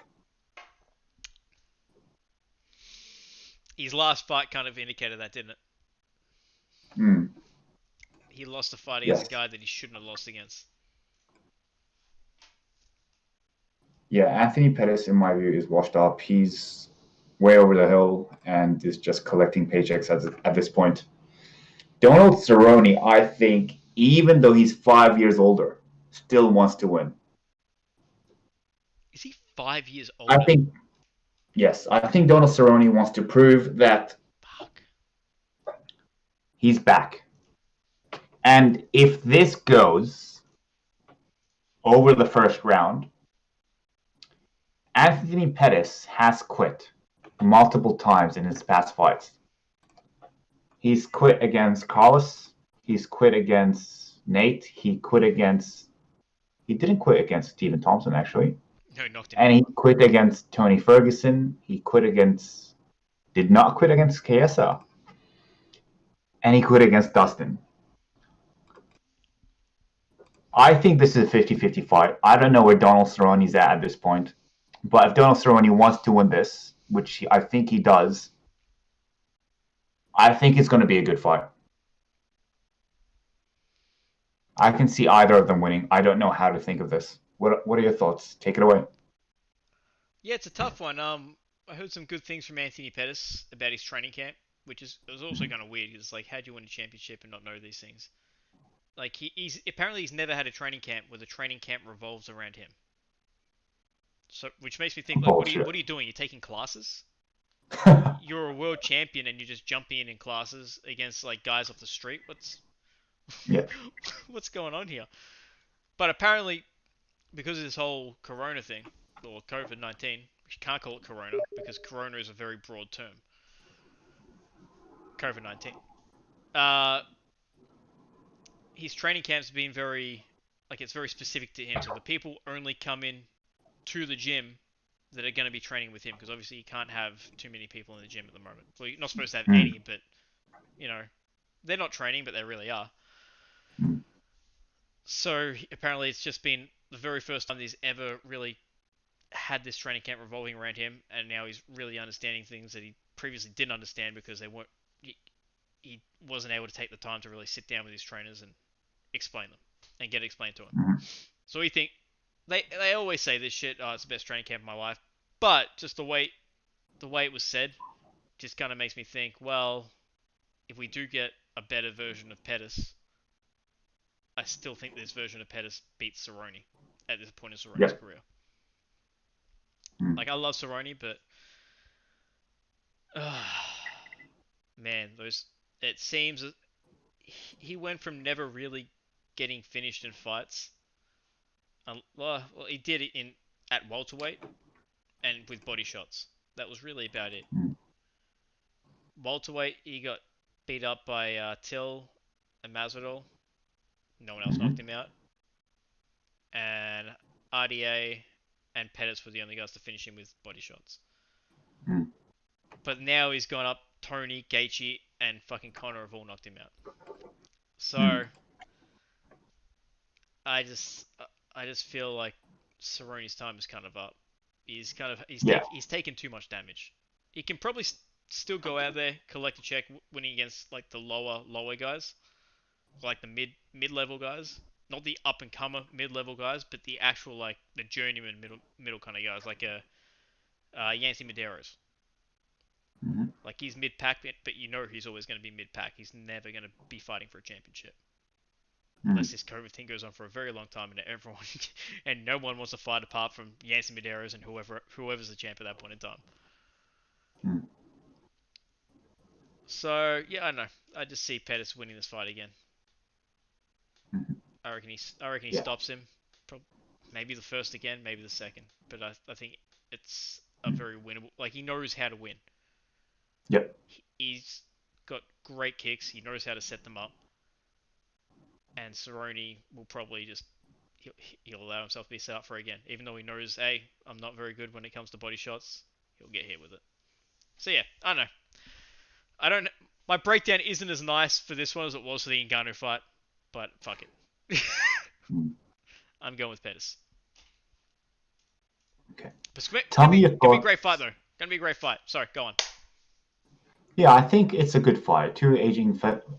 His last fight kind of indicated that, didn't it? Mm, He lost a fight against a yes. guy that he shouldn't have lost against. Yeah, Anthony Pettis, in my view, is washed up. He's way over the hill and is just collecting paychecks at this point. Donald Cerrone, I think, even though he's 5 years older, still wants to win. Is he 5 years I older? think, yes, I think Donald Cerrone wants to prove that Fuck. he's back. And if this goes over the first round, Anthony Pettis has quit multiple times in his past fights. He's quit against Carlos. He's quit against Nate. He didn't quit against Stephen Thompson, actually. No, knocked him And out. he quit against Tony Ferguson. Did not quit against KSL. And he quit against Dustin. I think this is a 50-50 fight. I don't know where Donald Cerrone's at this point. But if Donald Cerrone wants to win this, which I think he does, I think it's going to be a good fight. I can see either of them winning. I don't know how to think of this. What are your thoughts? Take it away. Yeah, it's a tough one. I heard some good things from Anthony Pettis about his training camp, it was also kind of weird. Because like, how do you win a championship and not know these things? Like he's never had a training camp where the training camp revolves around him. So, which makes me think like, Bullshit. what are you doing? You're taking classes? You're a world champion and you're just jumping in classes against like guys off the street. Yeah. What's going on here? But apparently, because of this whole Corona thing or COVID-19, you can't call it Corona because Corona is a very broad term. COVID-19. Uh, his training camp's been it's very specific to him. So the people only come in to the gym that are going to be training with him because obviously you can't have too many people in the gym at the moment. Well, you're not supposed to have Mm. any, but you know, they're not training, but they really are. Mm. So apparently, it's just been the very first time he's ever really had this training camp revolving around him, and now he's really understanding things that he previously didn't understand because they weren't. He wasn't able to take the time to really sit down with his trainers and explain them and get it explained to him. Mm. So we think they always say this shit. Oh, it's the best training camp of my life, but just the way it was said, just kind of makes me think. Well, if we do get a better version of Pettis, I still think this version of Pettis beats Cerrone at this point in Cerrone's Yeah. career. Mm. Like I love Cerrone, but man, those it seems he went from never really getting finished in fights. Well, he did it in at welterweight and with body shots. That was really about it. Mm. Welterweight, he got beat up by Till and Masvidal. No one else knocked Mm-hmm. him out. And RDA and Pettis were the only guys to finish him with body shots. Mm. But now he's gone up. Tony, Gaethje, and fucking Conor have all knocked him out. Mm. So I just I just feel like Cerrone's time is kind of up. Yeah. He's taken too much damage. He can probably still go out there, collect a check, winning against like the lower guys, like the mid level guys, not the up and comer mid level guys, but the actual like the journeyman middle kind of guys, like Yancy Medeiros. Mm-hmm. Like he's mid pack, but you know he's always going to be mid pack. He's never going to be fighting for a championship Mm. unless this COVID thing goes on for a very long time and everyone and no one wants to fight apart from Yancy Medeiros and whoever's the champ at that point in time. Mm. So yeah, I don't know. I just see Pettis winning this fight again. Mm-hmm. I reckon he Yeah. stops him. Maybe the first again, maybe the second. But I think it's a Mm. very winnable. Like he knows how to win. Yep. He's got great kicks. He knows how to set them up. And Cerrone will probably just he'll allow himself to be set up for again, even though he knows, hey, I'm not very good when it comes to body shots. He'll get hit with it. So yeah, I don't know. I don't. My breakdown isn't as nice for this one as it was for the Ngannou fight, but fuck it. I'm going with Pettis. Okay. But it's Tell me your gonna be a thoughts. great fight though. Gonna be a great fight. Sorry, go on. Yeah, I think it's a good fight. Two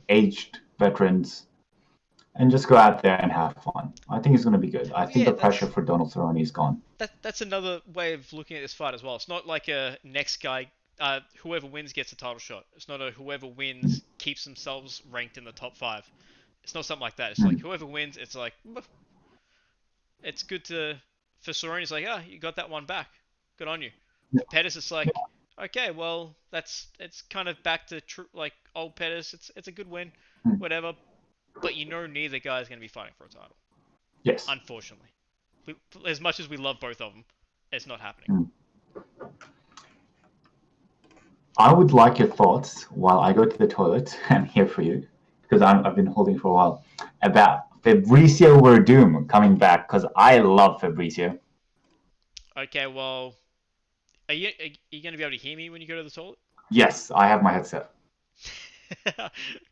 aged veterans, and just go out there and have fun. I think it's going to be good. I Well, think yeah, the pressure for Donald Cerrone is gone. that's another way of looking at this fight as well. It's not like a next guy, whoever wins gets a title shot. It's not a whoever wins keeps themselves ranked in the top 5. It's not something like that. It's like Mm. whoever wins, it's like it's good to for Cerrone. It's like, you got that one back. Good on you. Yeah. For Pettis, it's like, okay, well, it's kind of back to like old Pettis. It's a good win, Mm. whatever. But neither guy is going to be fighting for a title. Yes. Unfortunately, as much as we love both of them, it's not happening. Mm. I would like your thoughts while I go to the toilet and hear for you, because I've been holding for a while, about Fabricio Verdum coming back, because I love Fabricio. Okay, well, are you going to be able to hear me when you go to the toilet? Yes, I have my headset.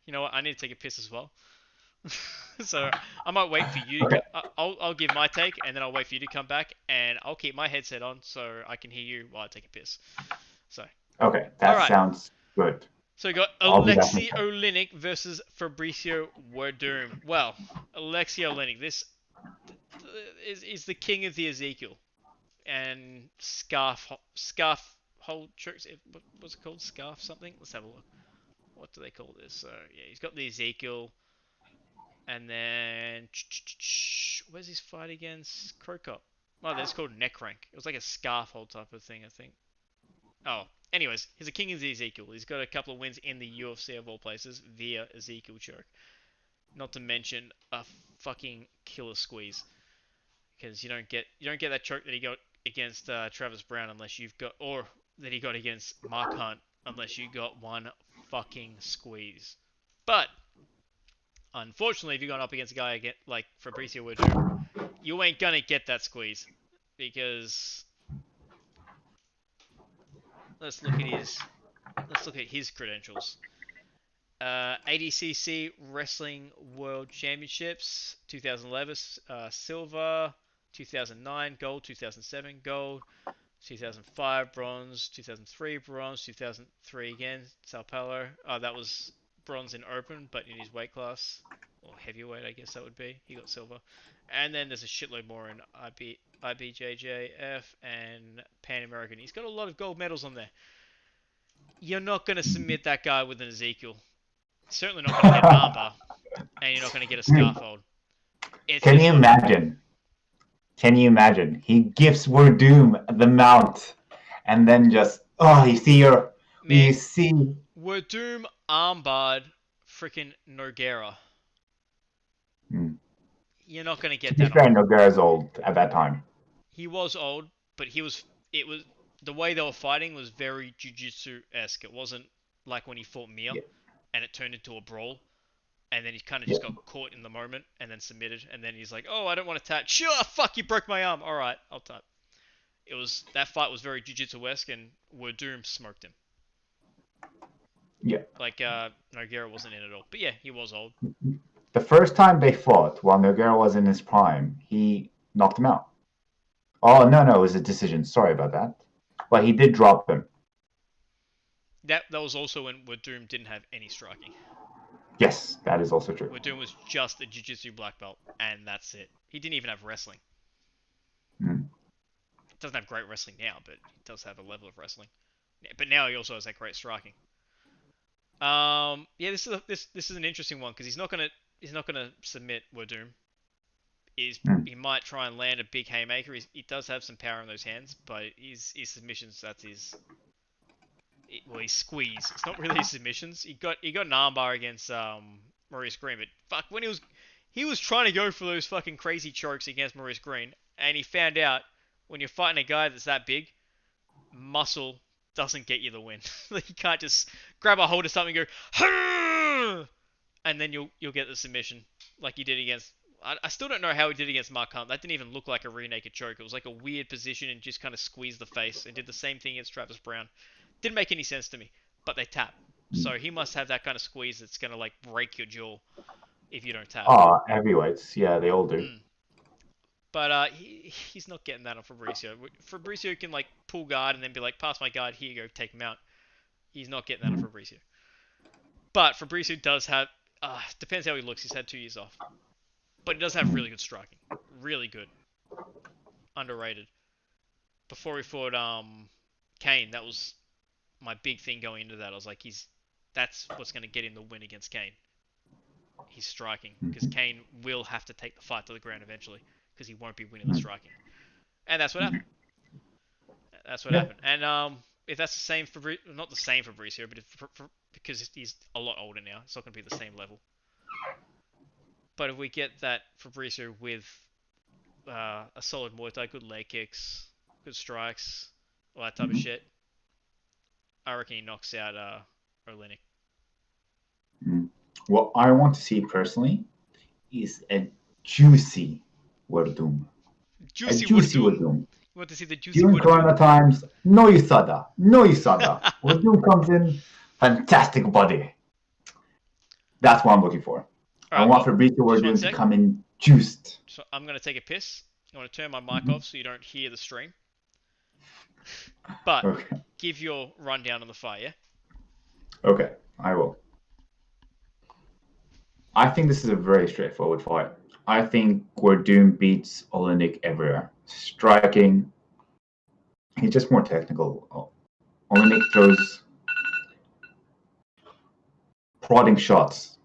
You know what? I need to take a piss as well. So I might wait for you to. Okay. I'll give my take, and then I'll wait for you to come back, and I'll keep my headset on so I can hear you while I take a piss. So. Okay, All that right. sounds good. So we got I'll be back Alexei next time. Oleinik versus Fabricio Werdum. Well, Alexei Oleinik, this is the king of the Ezekiel and scarf hold tricks. What's it called? Scarf something? Let's have a look. What do they call this? So yeah, he's got the Ezekiel, and then where's his fight against Krokop? Oh, that's called neck rank. It was like a scarf hold type of thing, I think. Oh, anyways, he's a king of the Ezekiel. He's got a couple of wins in the UFC of all places via Ezekiel choke. Not to mention a fucking killer squeeze, because you don't get that choke that he got against Travis Brown unless you've got, or that he got against Mark Hunt unless you got one fucking squeeze. But unfortunately, if you're going up against a guy like Fabricio Werdum, you ain't gonna get that squeeze, because let's look at his credentials. ADCC Wrestling World Championships 2011 silver, 2009 gold, 2007 gold, 2005 bronze, 2003 bronze, 2003 again Sao Paulo. That was bronze in open, but in his weight class, or heavyweight, I guess that would be. He got silver. And then there's a shitload more in IBJJF and Pan American. He's got a lot of gold medals on there. You're not going to submit that guy with an Ezekiel. Certainly not going to get an armbar, and you're not going to get a scarf hold. Can you imagine? Can you imagine? He gives Werdum the mount, and then just you see. Werdum armbarred freaking Nogueira. Mm. You're not going to get To be that fair, on. Nogueira's old at that time. He was old, but it was the way they were fighting was very jiu-jitsu-esque. It wasn't like when he fought Mir, and it turned into a brawl. And then he kind of just got caught in the moment and then submitted. And then he's like, oh, I don't want to tap. Sure, fuck, you broke my arm. All right, I'll tap. That fight was very jiu-jitsu-esque, and Werdum smoked him. Yeah. Like, Nogueira wasn't in at all. But yeah, he was old. The first time they fought, while Nogueira was in his prime, he knocked him out. Oh, no, it was a decision. Sorry about that. But he did drop him. That was also when Werdum didn't have any striking. Yes, that is also true. Werdum was just a jiu-jitsu black belt, and that's it. He didn't even have wrestling. Mm. He doesn't have great wrestling now, but he does have a level of wrestling. But now he also has that great striking. Yeah, this is an interesting one because he's not gonna submit Werdum. He might try and land a big haymaker. He does have some power in those hands, but his submissions, that's his. Well, he squeeze. It's not really his submissions. He got an armbar against Maurice Green, but fuck, when he was trying to go for those fucking crazy chokes against Maurice Green, and he found out when you're fighting a guy that's that big, muscle doesn't get you the win. Like, you can't just grab a hold of something and go, and then you'll get the submission like you did against. I still don't know how he did against Mark Hunt. That didn't even look like a rear naked choke. It was like a weird position and just kind of squeezed the face, and did the same thing against Travis Brown. Didn't make any sense to me, but they tap. So he must have that kind of squeeze that's gonna like break your jaw if you don't tap. Heavyweights. Yeah, they all do. But he's not getting that on Fabricio. Fabricio can like pull guard and then be like, pass my guard, here you go, take him out. He's not getting that on Fabricio. But Fabricio does have, depends how he looks, he's had 2 years off. But he does have really good striking. Really good. Underrated. Before he fought Kane, that was my big thing going into that. I was like, that's what's going to get him the win against Kane. He's striking. Because Kane will have to take the fight to the ground eventually. Because he won't be winning the striking. And that's what happened. That's what happened. And if that's the same for not the same Fabricio, but because he's a lot older now, it's not going to be the same level. But if we get that Fabricio with a solid Muay Thai, good leg kicks, good strikes, all that type of shit, I reckon he knocks out Oleinik. What I want to see personally is a juicy Werdum. Juicy Werdum. You want to see the juicy During Werdum? Corona times, no USADA. Werdum comes in, fantastic body. That's what I'm looking for. I want Fabricio Werdum to come in juiced. So I'm going to take a piss. I want to turn my mic off so you don't hear the stream. But give your rundown on the fight, yeah? Okay, I will. I think this is a very straightforward fight. I think Werdum beats Oleinik everywhere. Striking. He's just more technical. Oleinik throws prodding shots.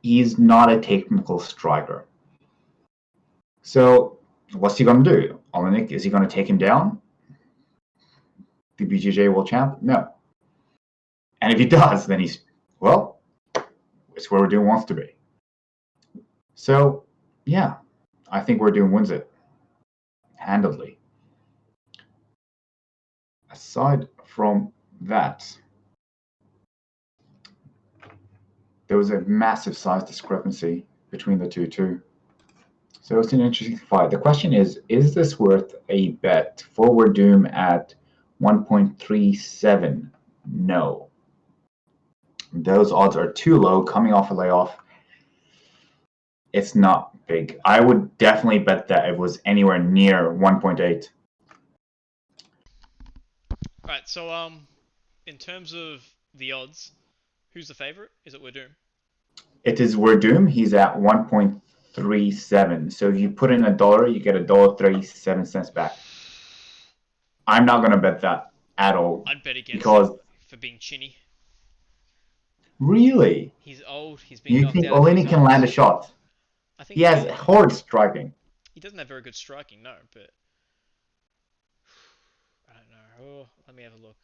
He's not a technical striker. So what's he going to do? Oleinik, is he going to take him down? The BJJ world champ? No. And if he does, then it's where Werdum wants to be. So, yeah, I think Werdum wins it handedly. Aside from that, there was a massive size discrepancy between the two too. So it's an interesting fight. The question is this worth a bet? For Werdum at 1.37? No. Those odds are too low coming off a layoff. It's not big. I would definitely bet that it was anywhere near 1.8. Alright, so in terms of the odds, who's the favorite? Is it Werdum? It is Werdum. He's at 1.37. So if you put in $1, you get $1.37 back. I'm not going to bet that at all. I'd bet against him for being chinny. Really? He's old. He's been knocked out. You think Oleinik can land a shot? I think he has hard striking. He doesn't have very good striking, no, but I don't know. Oh, let me have a look.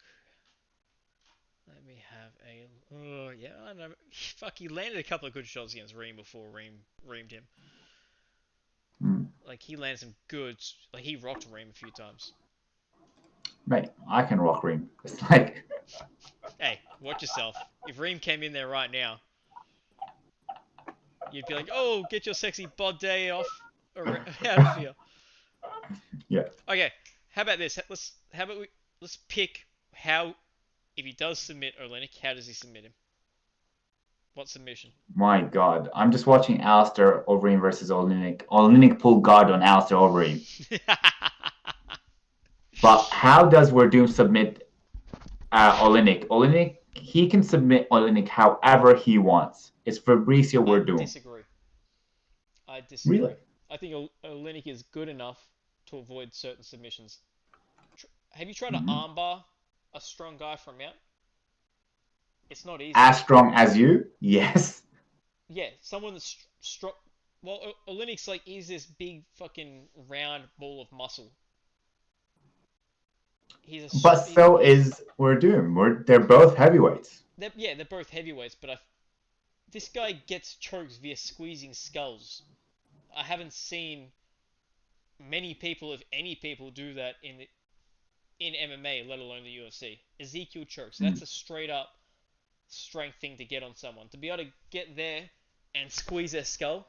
Oh, yeah, I don't know. Fuck, he landed a couple of good shots against Reem before Reem reamed him. Like, he landed some good... Like, he rocked Reem a few times. Mate, I can rock Reem. It's like... Hey, watch yourself. If Reem came in there right now, you'd be like, oh, get your sexy bod day off. Or how do you feel? Yeah. Okay, how about this? Let's pick how... If he does submit Oleinik, how does he submit him? What submission? My God. I'm just watching Alistair Overeem versus Oleinik. Oleinik pulled guard on Alistair Overeem. But how does Werdum submit Oleinik? Oleinik, he can submit Oleinik however he wants. It's Fabricio Werdum. I disagree. Really? I think Oleinik is good enough to avoid certain submissions. Have you tried to armbar a strong guy from out? It's not easy. As strong as you? Yes. Yeah, someone that's strong. Well, Oleinik's like, he's this big fucking round ball of muscle. But so is Werdum. They're both heavyweights. They're both heavyweights, but this guy gets chokes via squeezing skulls. I haven't seen many people, if any people, do that in MMA, let alone the UFC. Ezekiel chokes. Mm. That's a straight up strength thing to get on someone. To be able to get there and squeeze their skull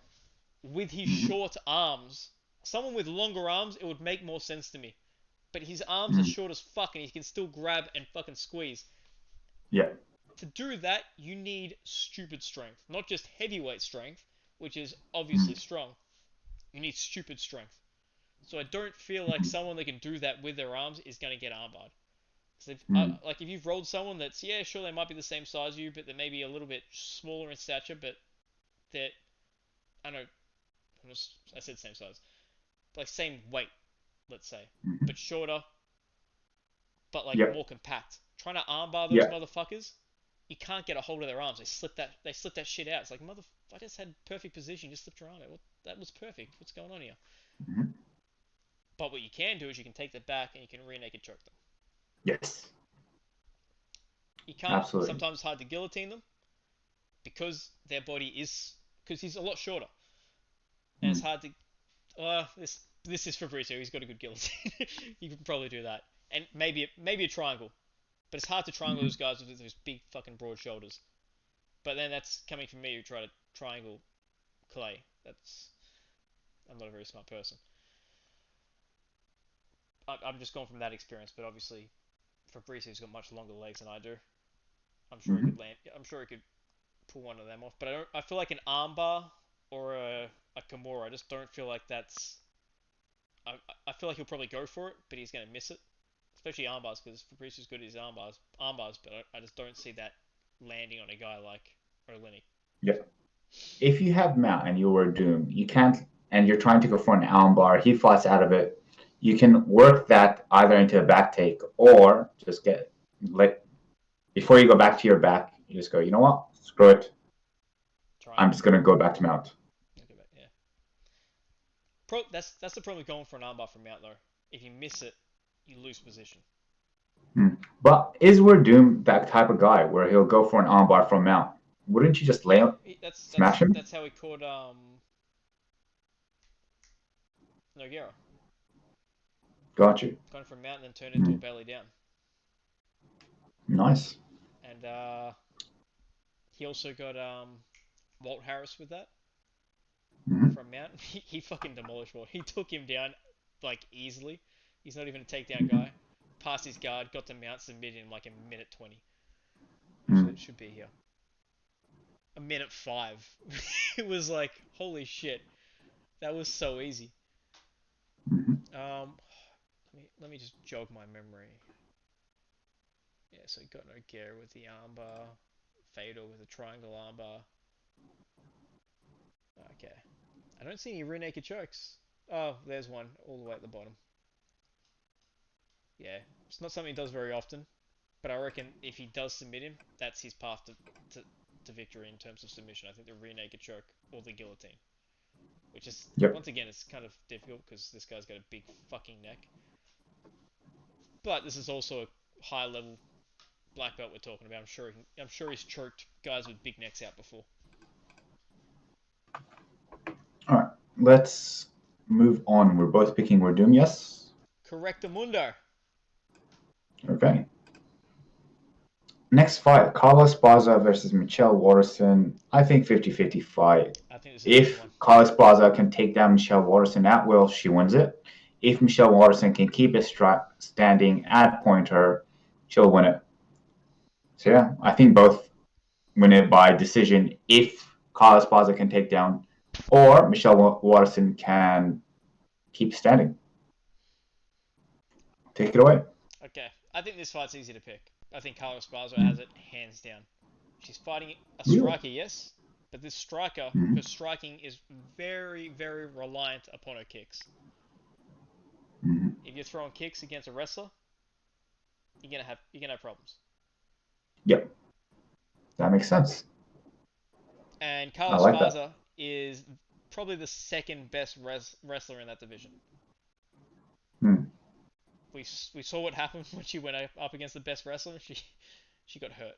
with his Mm-hmm. short arms. Someone with longer arms, it would make more sense to me. But his arms are Mm. short as fuck and he can still grab and fucking squeeze. Yeah. To do that, you need stupid strength. Not just heavyweight strength, which is obviously Mm. strong. You need stupid strength. So I don't feel like someone that can do that with their arms is going to get armbarred. So Mm. like if you've rolled someone that's, yeah, sure, they might be the same size as you, but they're maybe a little bit smaller in stature, but they're, I don't know, I said same size, like same weight, let's say, Mm-hmm. but shorter, but like Yeah. more compact. Trying to armbar those Yeah. motherfuckers, you can't get a hold of their arms. They slip that shit out. It's like, I just had perfect position. You just slipped your arm out. That was perfect. What's going on here? Mm-hmm. But what you can do is you can take that back and you can rear naked choke them. Yes. You can't. Absolutely. Sometimes it's hard to guillotine them because their body is because he's a lot shorter, and it's Mm. hard to. This is Fabrizio. He's got a good guillotine. You can probably do that, and maybe a triangle, but it's hard to triangle Mm-hmm. those guys with those big fucking broad shoulders. But then that's coming from me who try to triangle Clay. That's I'm not a very smart person. I'm just going from that experience, but obviously Fabrizio's got much longer legs than I do. I'm sure he Mm-hmm. could land. I'm sure he could pull one of them off. But I don't. I feel like an armbar or a Kimura. I just don't feel like that's. I I feel like he'll probably go for it, but he's gonna miss it. Especially armbars because Fabrizio's good at his armbars, but I just don't see that landing on a guy like Olenek. Yeah. If you have Mount and you were doomed, you can't, and you're trying to go for an Allen bar, he fights out of it. You can work that either into a back take or just get let before you go back to your back. You just go. You know what? Screw it. I'm Triangle. just gonna go back to Mount. Okay, yeah. That's the problem with going for an armbar from Mount though. If you miss it, you lose position. Hmm. But is Doom that type of guy where he'll go for an armbar from Mount? Wouldn't you just lay Yeah, him, that's smash that's him? that's how he caught Nogueira. Got you. Gone from Mount and then turned into Hmm. a belly down. Nice. And he also got Walt Harris with that Hmm. from Mount. He fucking demolished Walt. He took him down like easily. He's not even a takedown guy. Passed his guard, got to Mount, submitted in like a minute 20. Actually, Hmm. it should be here. A minute 5. It was like, holy shit. That was so easy. Hmm. Let me just jog my memory. Yeah, so got no gear with the armbar. Fedor with a triangle armbar. Okay. I don't see any rear naked chokes. Oh, there's one all the way at the bottom. Yeah, it's not something he does very often, but I reckon if he does submit him, that's his path to victory in terms of submission. I think the rear naked choke or the guillotine, which is Yep. once again it's kind of difficult because this guy's got a big fucking neck. But this is also a high level black belt we're talking about. I'm sure he's choked guys with big necks out before. All right. Let's move on. We're both picking Doom. Yes. Correctamundo. Okay. Next fight, Carlos Baza versus Michelle Waterson. I think 50-50 fight. I think this is a good If one. Carlos Baza can take down Michelle Waterson at will, she wins it. If Michelle Waterson can keep it standing at pointer, she'll win it. So yeah, I think both win it by decision if Carlos Baza can take down or Michelle Waterson can keep standing. Take it away. Okay, I think this fight's easy to pick. I think Carlos Esparza Mm. has it hands down. She's fighting a Really? striker, yes, but this striker, Mm-hmm. her striking is very, very reliant upon her kicks. Mm-hmm. If you're throwing kicks against a wrestler, you're gonna have problems. Yep, that makes sense. And I Carlos like that. Esparza is probably the second best wrestler in that division. Mm. We saw what happened when she went up against the best wrestler. She got hurt.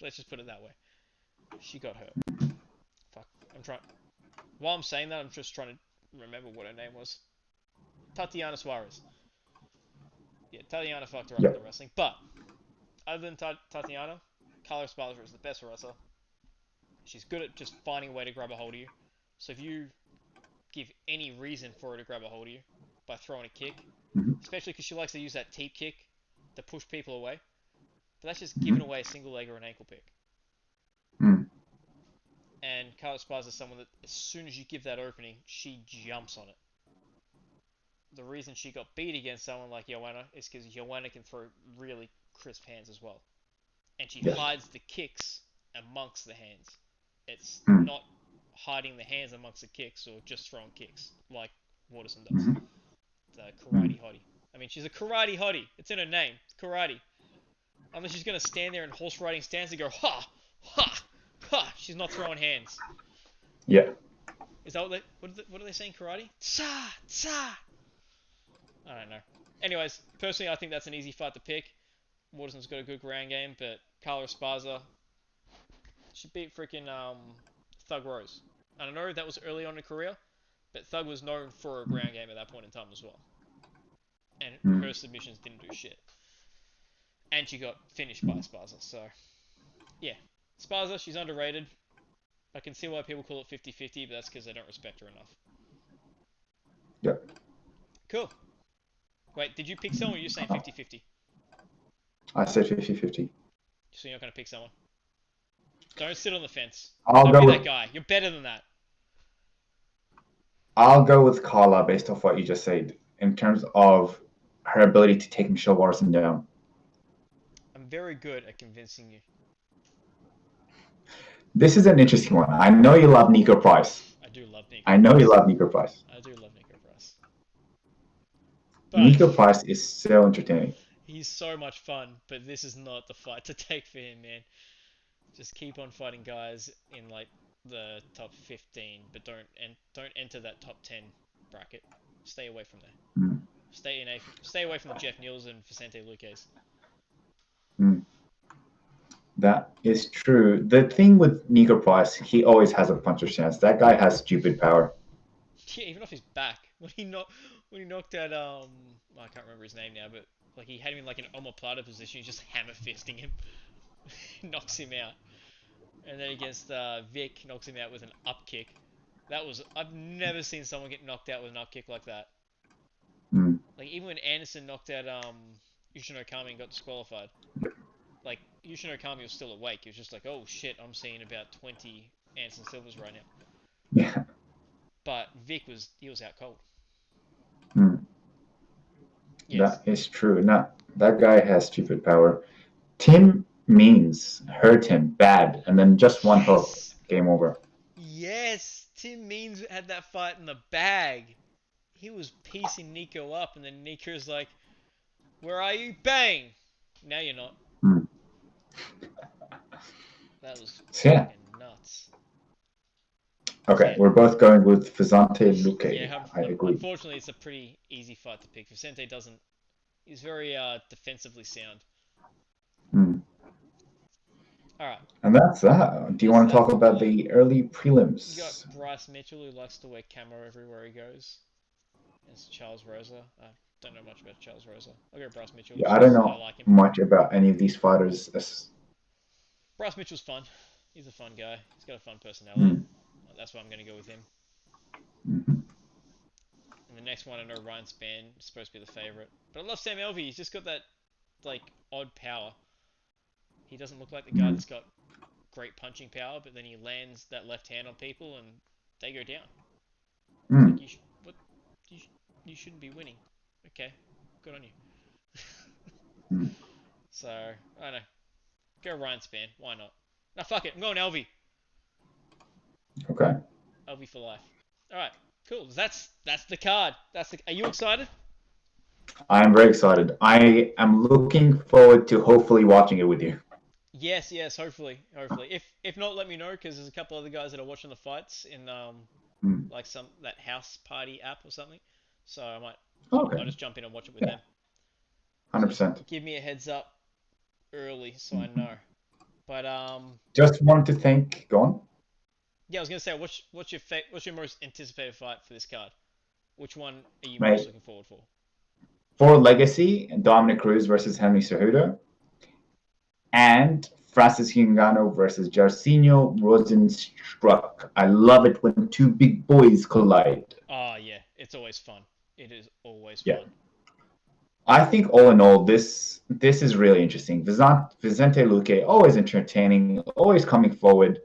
Let's just put it that way. She got hurt. Fuck. I'm trying. While I'm saying that, I'm just trying to remember what her name was. Tatiana Suarez. Yeah, Tatiana fucked her up in Yep. the wrestling. But other than Tatiana, Carla Esparza is the best wrestler. She's good at just finding a way to grab a hold of you. So if you give any reason for her to grab a hold of you by throwing a kick, Hmm. especially because she likes to use that teep kick to push people away, but that's just giving Hmm. away a single leg or an ankle pick. Mm. And Carla Esparza is someone that as soon as you give that opening, she jumps on it. The reason she got beat against someone like Joanna is because Joanna can throw really crisp hands as well. And she Yes. hides the kicks amongst the hands. It's Mm. not hiding the hands amongst the kicks or just throwing kicks like Waterson does. Hmm. The Mm. karate hottie. I mean, she's a karate hottie. It's in her name. Karate. Unless she's going to stand there in horse riding stance and go, ha, ha, ha. She's not throwing hands. Yeah. Is that what are they saying karate? Tsa, tsa. I don't know. Anyways, personally, I think that's an easy fight to pick. Waterson's got a good ground game, but Carla Esparza, she beat freaking Thug Rose. And I know that was early on in her career, but Thug was known for a ground game at that point in time as well. And Mm. her submissions didn't do shit. And she got finished by Esparza. So, yeah. Esparza, she's underrated. I can see why people call it 50-50, but that's because they don't respect her enough. Yep. Cool. Wait, did you pick someone or are you saying 50-50? I said 50-50. So you're not going to pick someone? Don't sit on the fence. I'll Don't go be with that guy. You're better than that. I'll go with Carla based off what you just said in terms of her ability to take Michelle Waterson down. I'm very good at convincing you. This is an interesting one. I know you love Nico Price. I do love Nico I know Price. you love Nico Price. I do love Nico Price. But Nico Price is so entertaining. he's so much fun, but this is not the fight to take for him, man. Just keep on fighting guys in like the top 15, but don't enter that top 10 bracket. Stay away from there. Mm. Stay away from the Jeff Neals and Vicente Luques. Mm. That is true. The thing with Nico Price, he always has a puncher's chance. That guy has stupid power. Yeah, even off his back when he knocked out I can't remember his name now, but like he had him in like an omoplata position, he's just hammer fisting him, knocks him out, and then against Vic knocks him out with an up kick. I've never seen someone get knocked out with an up kick like that. Mm. Like even when Anderson knocked out Yushin Okami and got disqualified, like Yushin Okami was still awake. He was just like, oh shit, I'm seeing about 20 Anderson Silvers right now. Yeah. But Vic was out cold. Mm. Yes. That is true. No, that guy has stupid power. Tim Means hurt him bad, and then just one hook, Yes. game over. Yes. Tim Means had that fight in the bag. He was piecing Nico up, and then Nico's like, "Where are you?" Bang. Now you're not. Mm. That was So yeah. fucking nuts. So Okay, yeah. we're both going with Fizante Luque. Yeah. I agree. Unfortunately, it's a pretty easy fight to pick. Vicente doesn't. He's very defensively sound. Mm. All right. And that's that. Do you That's want to that. talk about the early You got prelims? Bryce Mitchell, who likes to wear camo everywhere he goes. It's Charles Rosa. I don't know much about Charles Rosa. I'll go Bryce Mitchell Yeah, just I don't because I know like him. much about any of these fighters. Bryce Mitchell's fun. He's a fun guy. He's got a fun personality. Mm. That's why I'm going to go with him. Mm-hmm. And the next one, I know Ryan Spann is supposed to be the favorite. But I love Sam Alvey. He's just got that, like, odd power. He doesn't look like the guy Mm. that's got great punching power, but then he lands that left hand on people and they go down. It's Mm. like, you shouldn't be winning. Okay, good on you. Mm. So, I don't know. Go Ryan Spann. Why not? Nah, fuck it. I'm going LV. Okay. LV for life. Alright, cool. That's the card. Are you excited? I'm very excited. I am looking forward to hopefully watching it with you. Yes, hopefully. If not, let me know because there's a couple other guys that are watching the fights in Mm. like that house party app or something. So Okay. I'll just jump in and watch it with Yeah. them. So just 100%. give me a heads up early so I know. But Just wanted to thank. Go on. yeah, I was gonna say what's your most anticipated fight for this card? Which one are you most Mate, looking forward for? For legacy, Dominic Cruz versus Henry Cejudo, and Francis Ngannou versus Jairzinho Rozenstruik. I love it when two big boys collide. Oh yeah, it's always fun. It is always Yeah. fun. I think all in all, this is really interesting. Vicente Luque, always entertaining, always coming forward.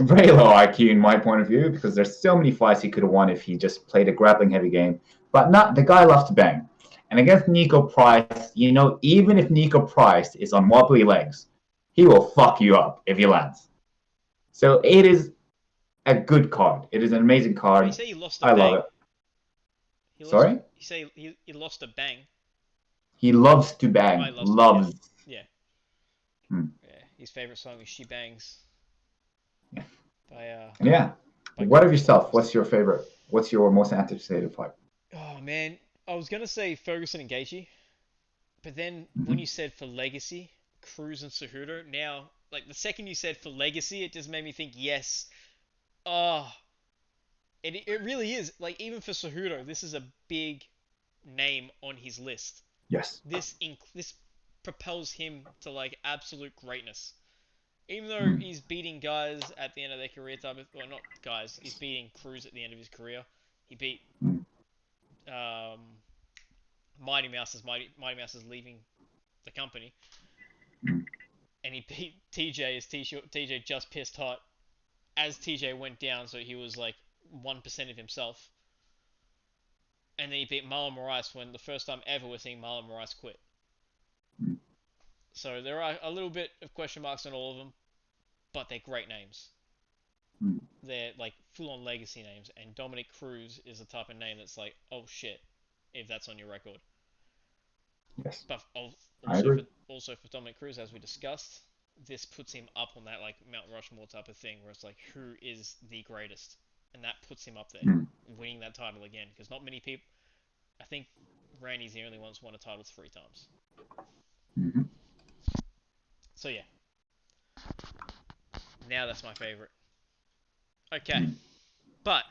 Very low IQ in my point of view, because there's so many fights he could have won if he just played a grappling heavy game. But not the guy loves to bang. And against Nico Price, even if Nico Price is on wobbly legs, he will fuck you up if he lands. So it is a good card. It is an amazing card. You say he lost a I bang. love it. Sorry? You say he lost a bang. He loves to bang. Oh, he loves. Yeah. Hmm. Yeah. His favorite song is "She Bangs." Yeah. By What of yourself? What's your favorite? What's your most anticipated fight? Oh man, I was gonna say Ferguson and Gaethje, but then when you said for legacy, Cruz and Cejudo, now like the second you said for legacy, it just made me think yes. Oh, it really is. Like even for Cejudo, this is a big name on his list. Yes. This propels him to like absolute greatness. Even though he's beating guys at the end of their career, well, not guys, he's beating Cruz at the end of his career. He beat Mighty Mouse as Mighty Mouse is leaving the company, and he beat TJ as TJ just pissed hot as TJ went down, so he was like 1% of himself. And then he beat Marlon Moraes when the first time ever we're seeing Marlon Moraes quit. So there are a little bit of question marks on all of them, but they're great names. They're like full-on legacy names, and Dominic Cruz is the type of name that's like, oh shit, if that's on your record. Yes. But also for Dominic Cruz, as we discussed, this puts him up on that like Mount Rushmore type of thing, where it's like, who is the greatest? And that puts him up there, winning that title again, because not many people. I think Randy's the only one who's won a title 3 times. So yeah. Now that's my favorite. Okay, but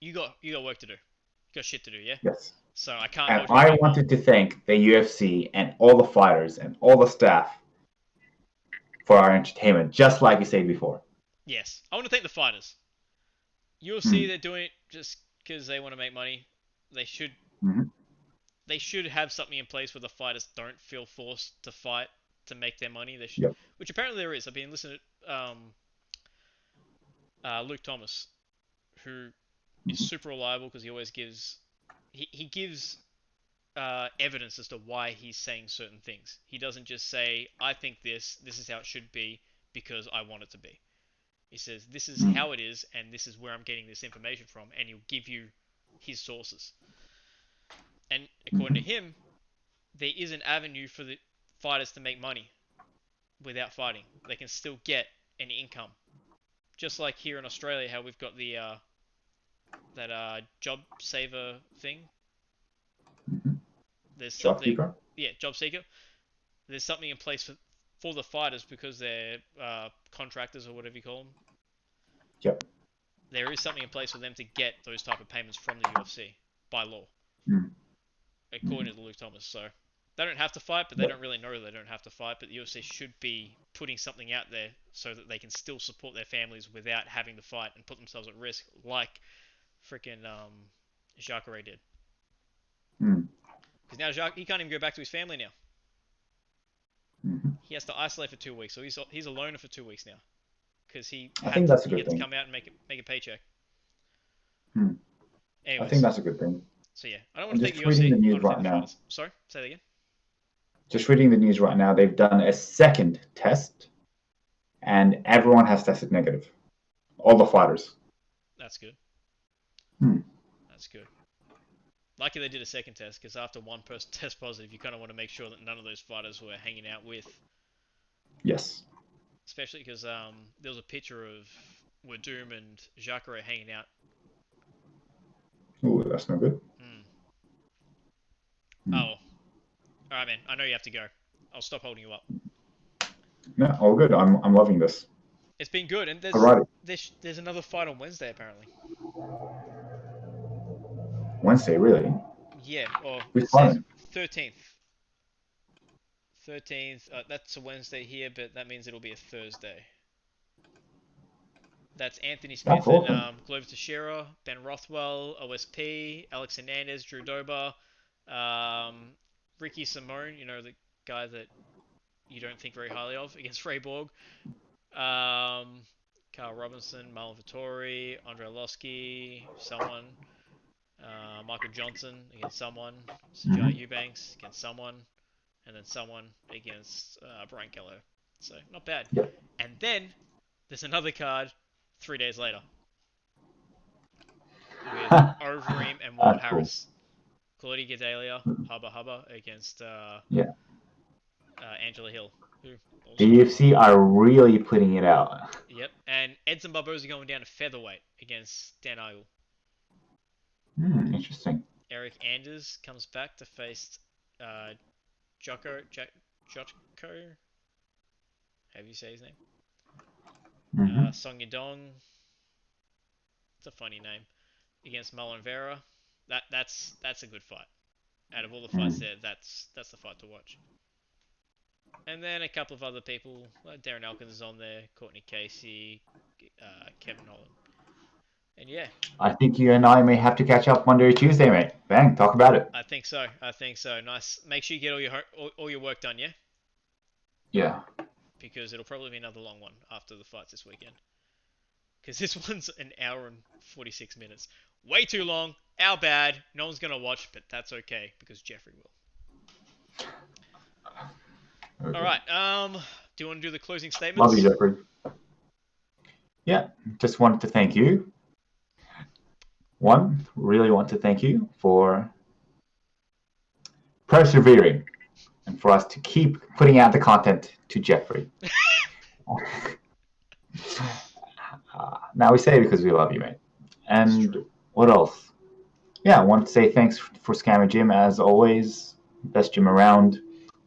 you got work to do. You got shit to do, yeah. Yes. So I can't. And I wanted to thank the UFC and all the fighters and all the staff for our entertainment, just like you said before. Yes, I want to thank the fighters. UFC, they're doing it just because they want to make money. They should. They should have something in place where the fighters don't feel forced to fight to make their money. They should, which apparently there is. I've been listening to Luke Thomas, who is super reliable because he always gives. He gives evidence as to why he's saying certain things. He doesn't just say, "I think this is how it should be because I want it to be." He says, "This is how it is, and this is where I'm getting this information from," and he'll give you his sources. And according to him, there is an avenue for the fighters to make money without fighting. They can still get an income, just like here in Australia, how we've got the that job saver thing. There's something, job seeker. There's something in place for the fighters because they're contractors or whatever you call them. Yep. There is something in place for them to get those type of payments from the UFC by law, according to Luke Thomas. So they don't have to fight, but they don't really know they don't have to fight. But the UFC should be putting something out there so that they can still support their families without having to fight and put themselves at risk, like freaking Jacare did. Because now he can't even go back to his family now. He has to isolate for 2 weeks, so he's a loner for 2 weeks now. Because he had to come out and make a paycheck. Anyways, I think that's a good thing. So yeah, I don't want to think UFC. Reading the news right now. Sorry, say that again. Just reading the news right now, they've done a second test, and everyone has tested negative. All the fighters. That's good. That's good. Lucky they did a second test, because after one person tests positive, you kind of want to make sure that none of those fighters were hanging out with. Yes. Especially because there was a picture of Werdum and Jacare hanging out. Ooh, that's no good. Oh. Alright, man. I know you have to go. I'll stop holding you up. No, all good. I'm loving this. It's been good, and there's another fight on Wednesday, apparently. Wednesday, really? Yeah, or 13th. 13th. That's a Wednesday here, but that means it'll be a Thursday. That's Anthony That's Smith and awesome. Glover Teixeira, Ben Rothwell, OSP, Alex Hernandez, Drew Dober, Ricky Simone, the guy that you don't think very highly of, against Ray Borg. Carl Robinson, Marlon Vittori, Andre Losky, someone. Michael Johnson against someone. Sajai Eubanks against someone. And then someone against Brian Kello. So, not bad. Yep. And then, there's another card 3 days later. With Overeem and Walt Harris. Cool. Claudia Gadelia, Hubba Hubba against Angela Hill. The UFC are really putting it out. Yep, and Edson Barboza going down to featherweight against Dan Eigel. Interesting. Eric Anders comes back to face Jocko. How do you say his name? Song Yadong. It's a funny name. Against Marlon Vera. That's a good fight. Out of all the fights there, that's the fight to watch. And then a couple of other people, Darren Elkins is on there, Courtney Casey, Kevin Holland. And yeah. I think you and I may have to catch up Monday or Tuesday, mate. Bang, talk about it. I think so. Nice. Make sure you get all your work done, yeah? Yeah. Because it'll probably be another long one after the fights this weekend. Because this one's an hour and 46 minutes. Way too long. Our bad. No one's going to watch, but that's okay because Jeffrey will. Okay. All right. Do you want to do the closing statements? Love you, Jeffrey. Yeah. Just wanted to thank you. Really want to thank you for persevering and for us to keep putting out the content to Jeffrey. Now we say it because we love you, mate. And what else? Yeah, I want to say thanks for Scammer Gym as always. Best gym around.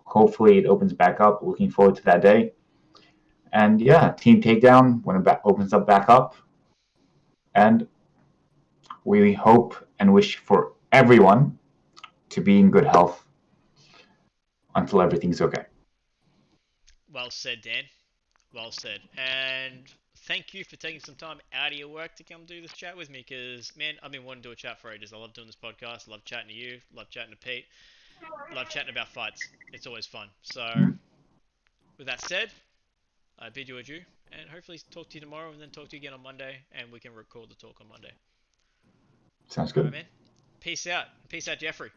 Hopefully it opens back up. Looking forward to that day. And yeah, Team Takedown when it opens up back up. And we hope and wish for everyone to be in good health until everything's okay. Well said, Dan. Well said. And thank you for taking some time out of your work to come do this chat with me because, man, I've been wanting to do a chat for ages. I love doing this podcast. I love chatting to you. Love chatting to Pete. Love chatting about fights. It's always fun. So, with that said, I bid you adieu and hopefully talk to you tomorrow and then talk to you again on Monday and we can record the talk on Monday. Sounds good. All right, man. Peace out. Peace out, Jeffrey.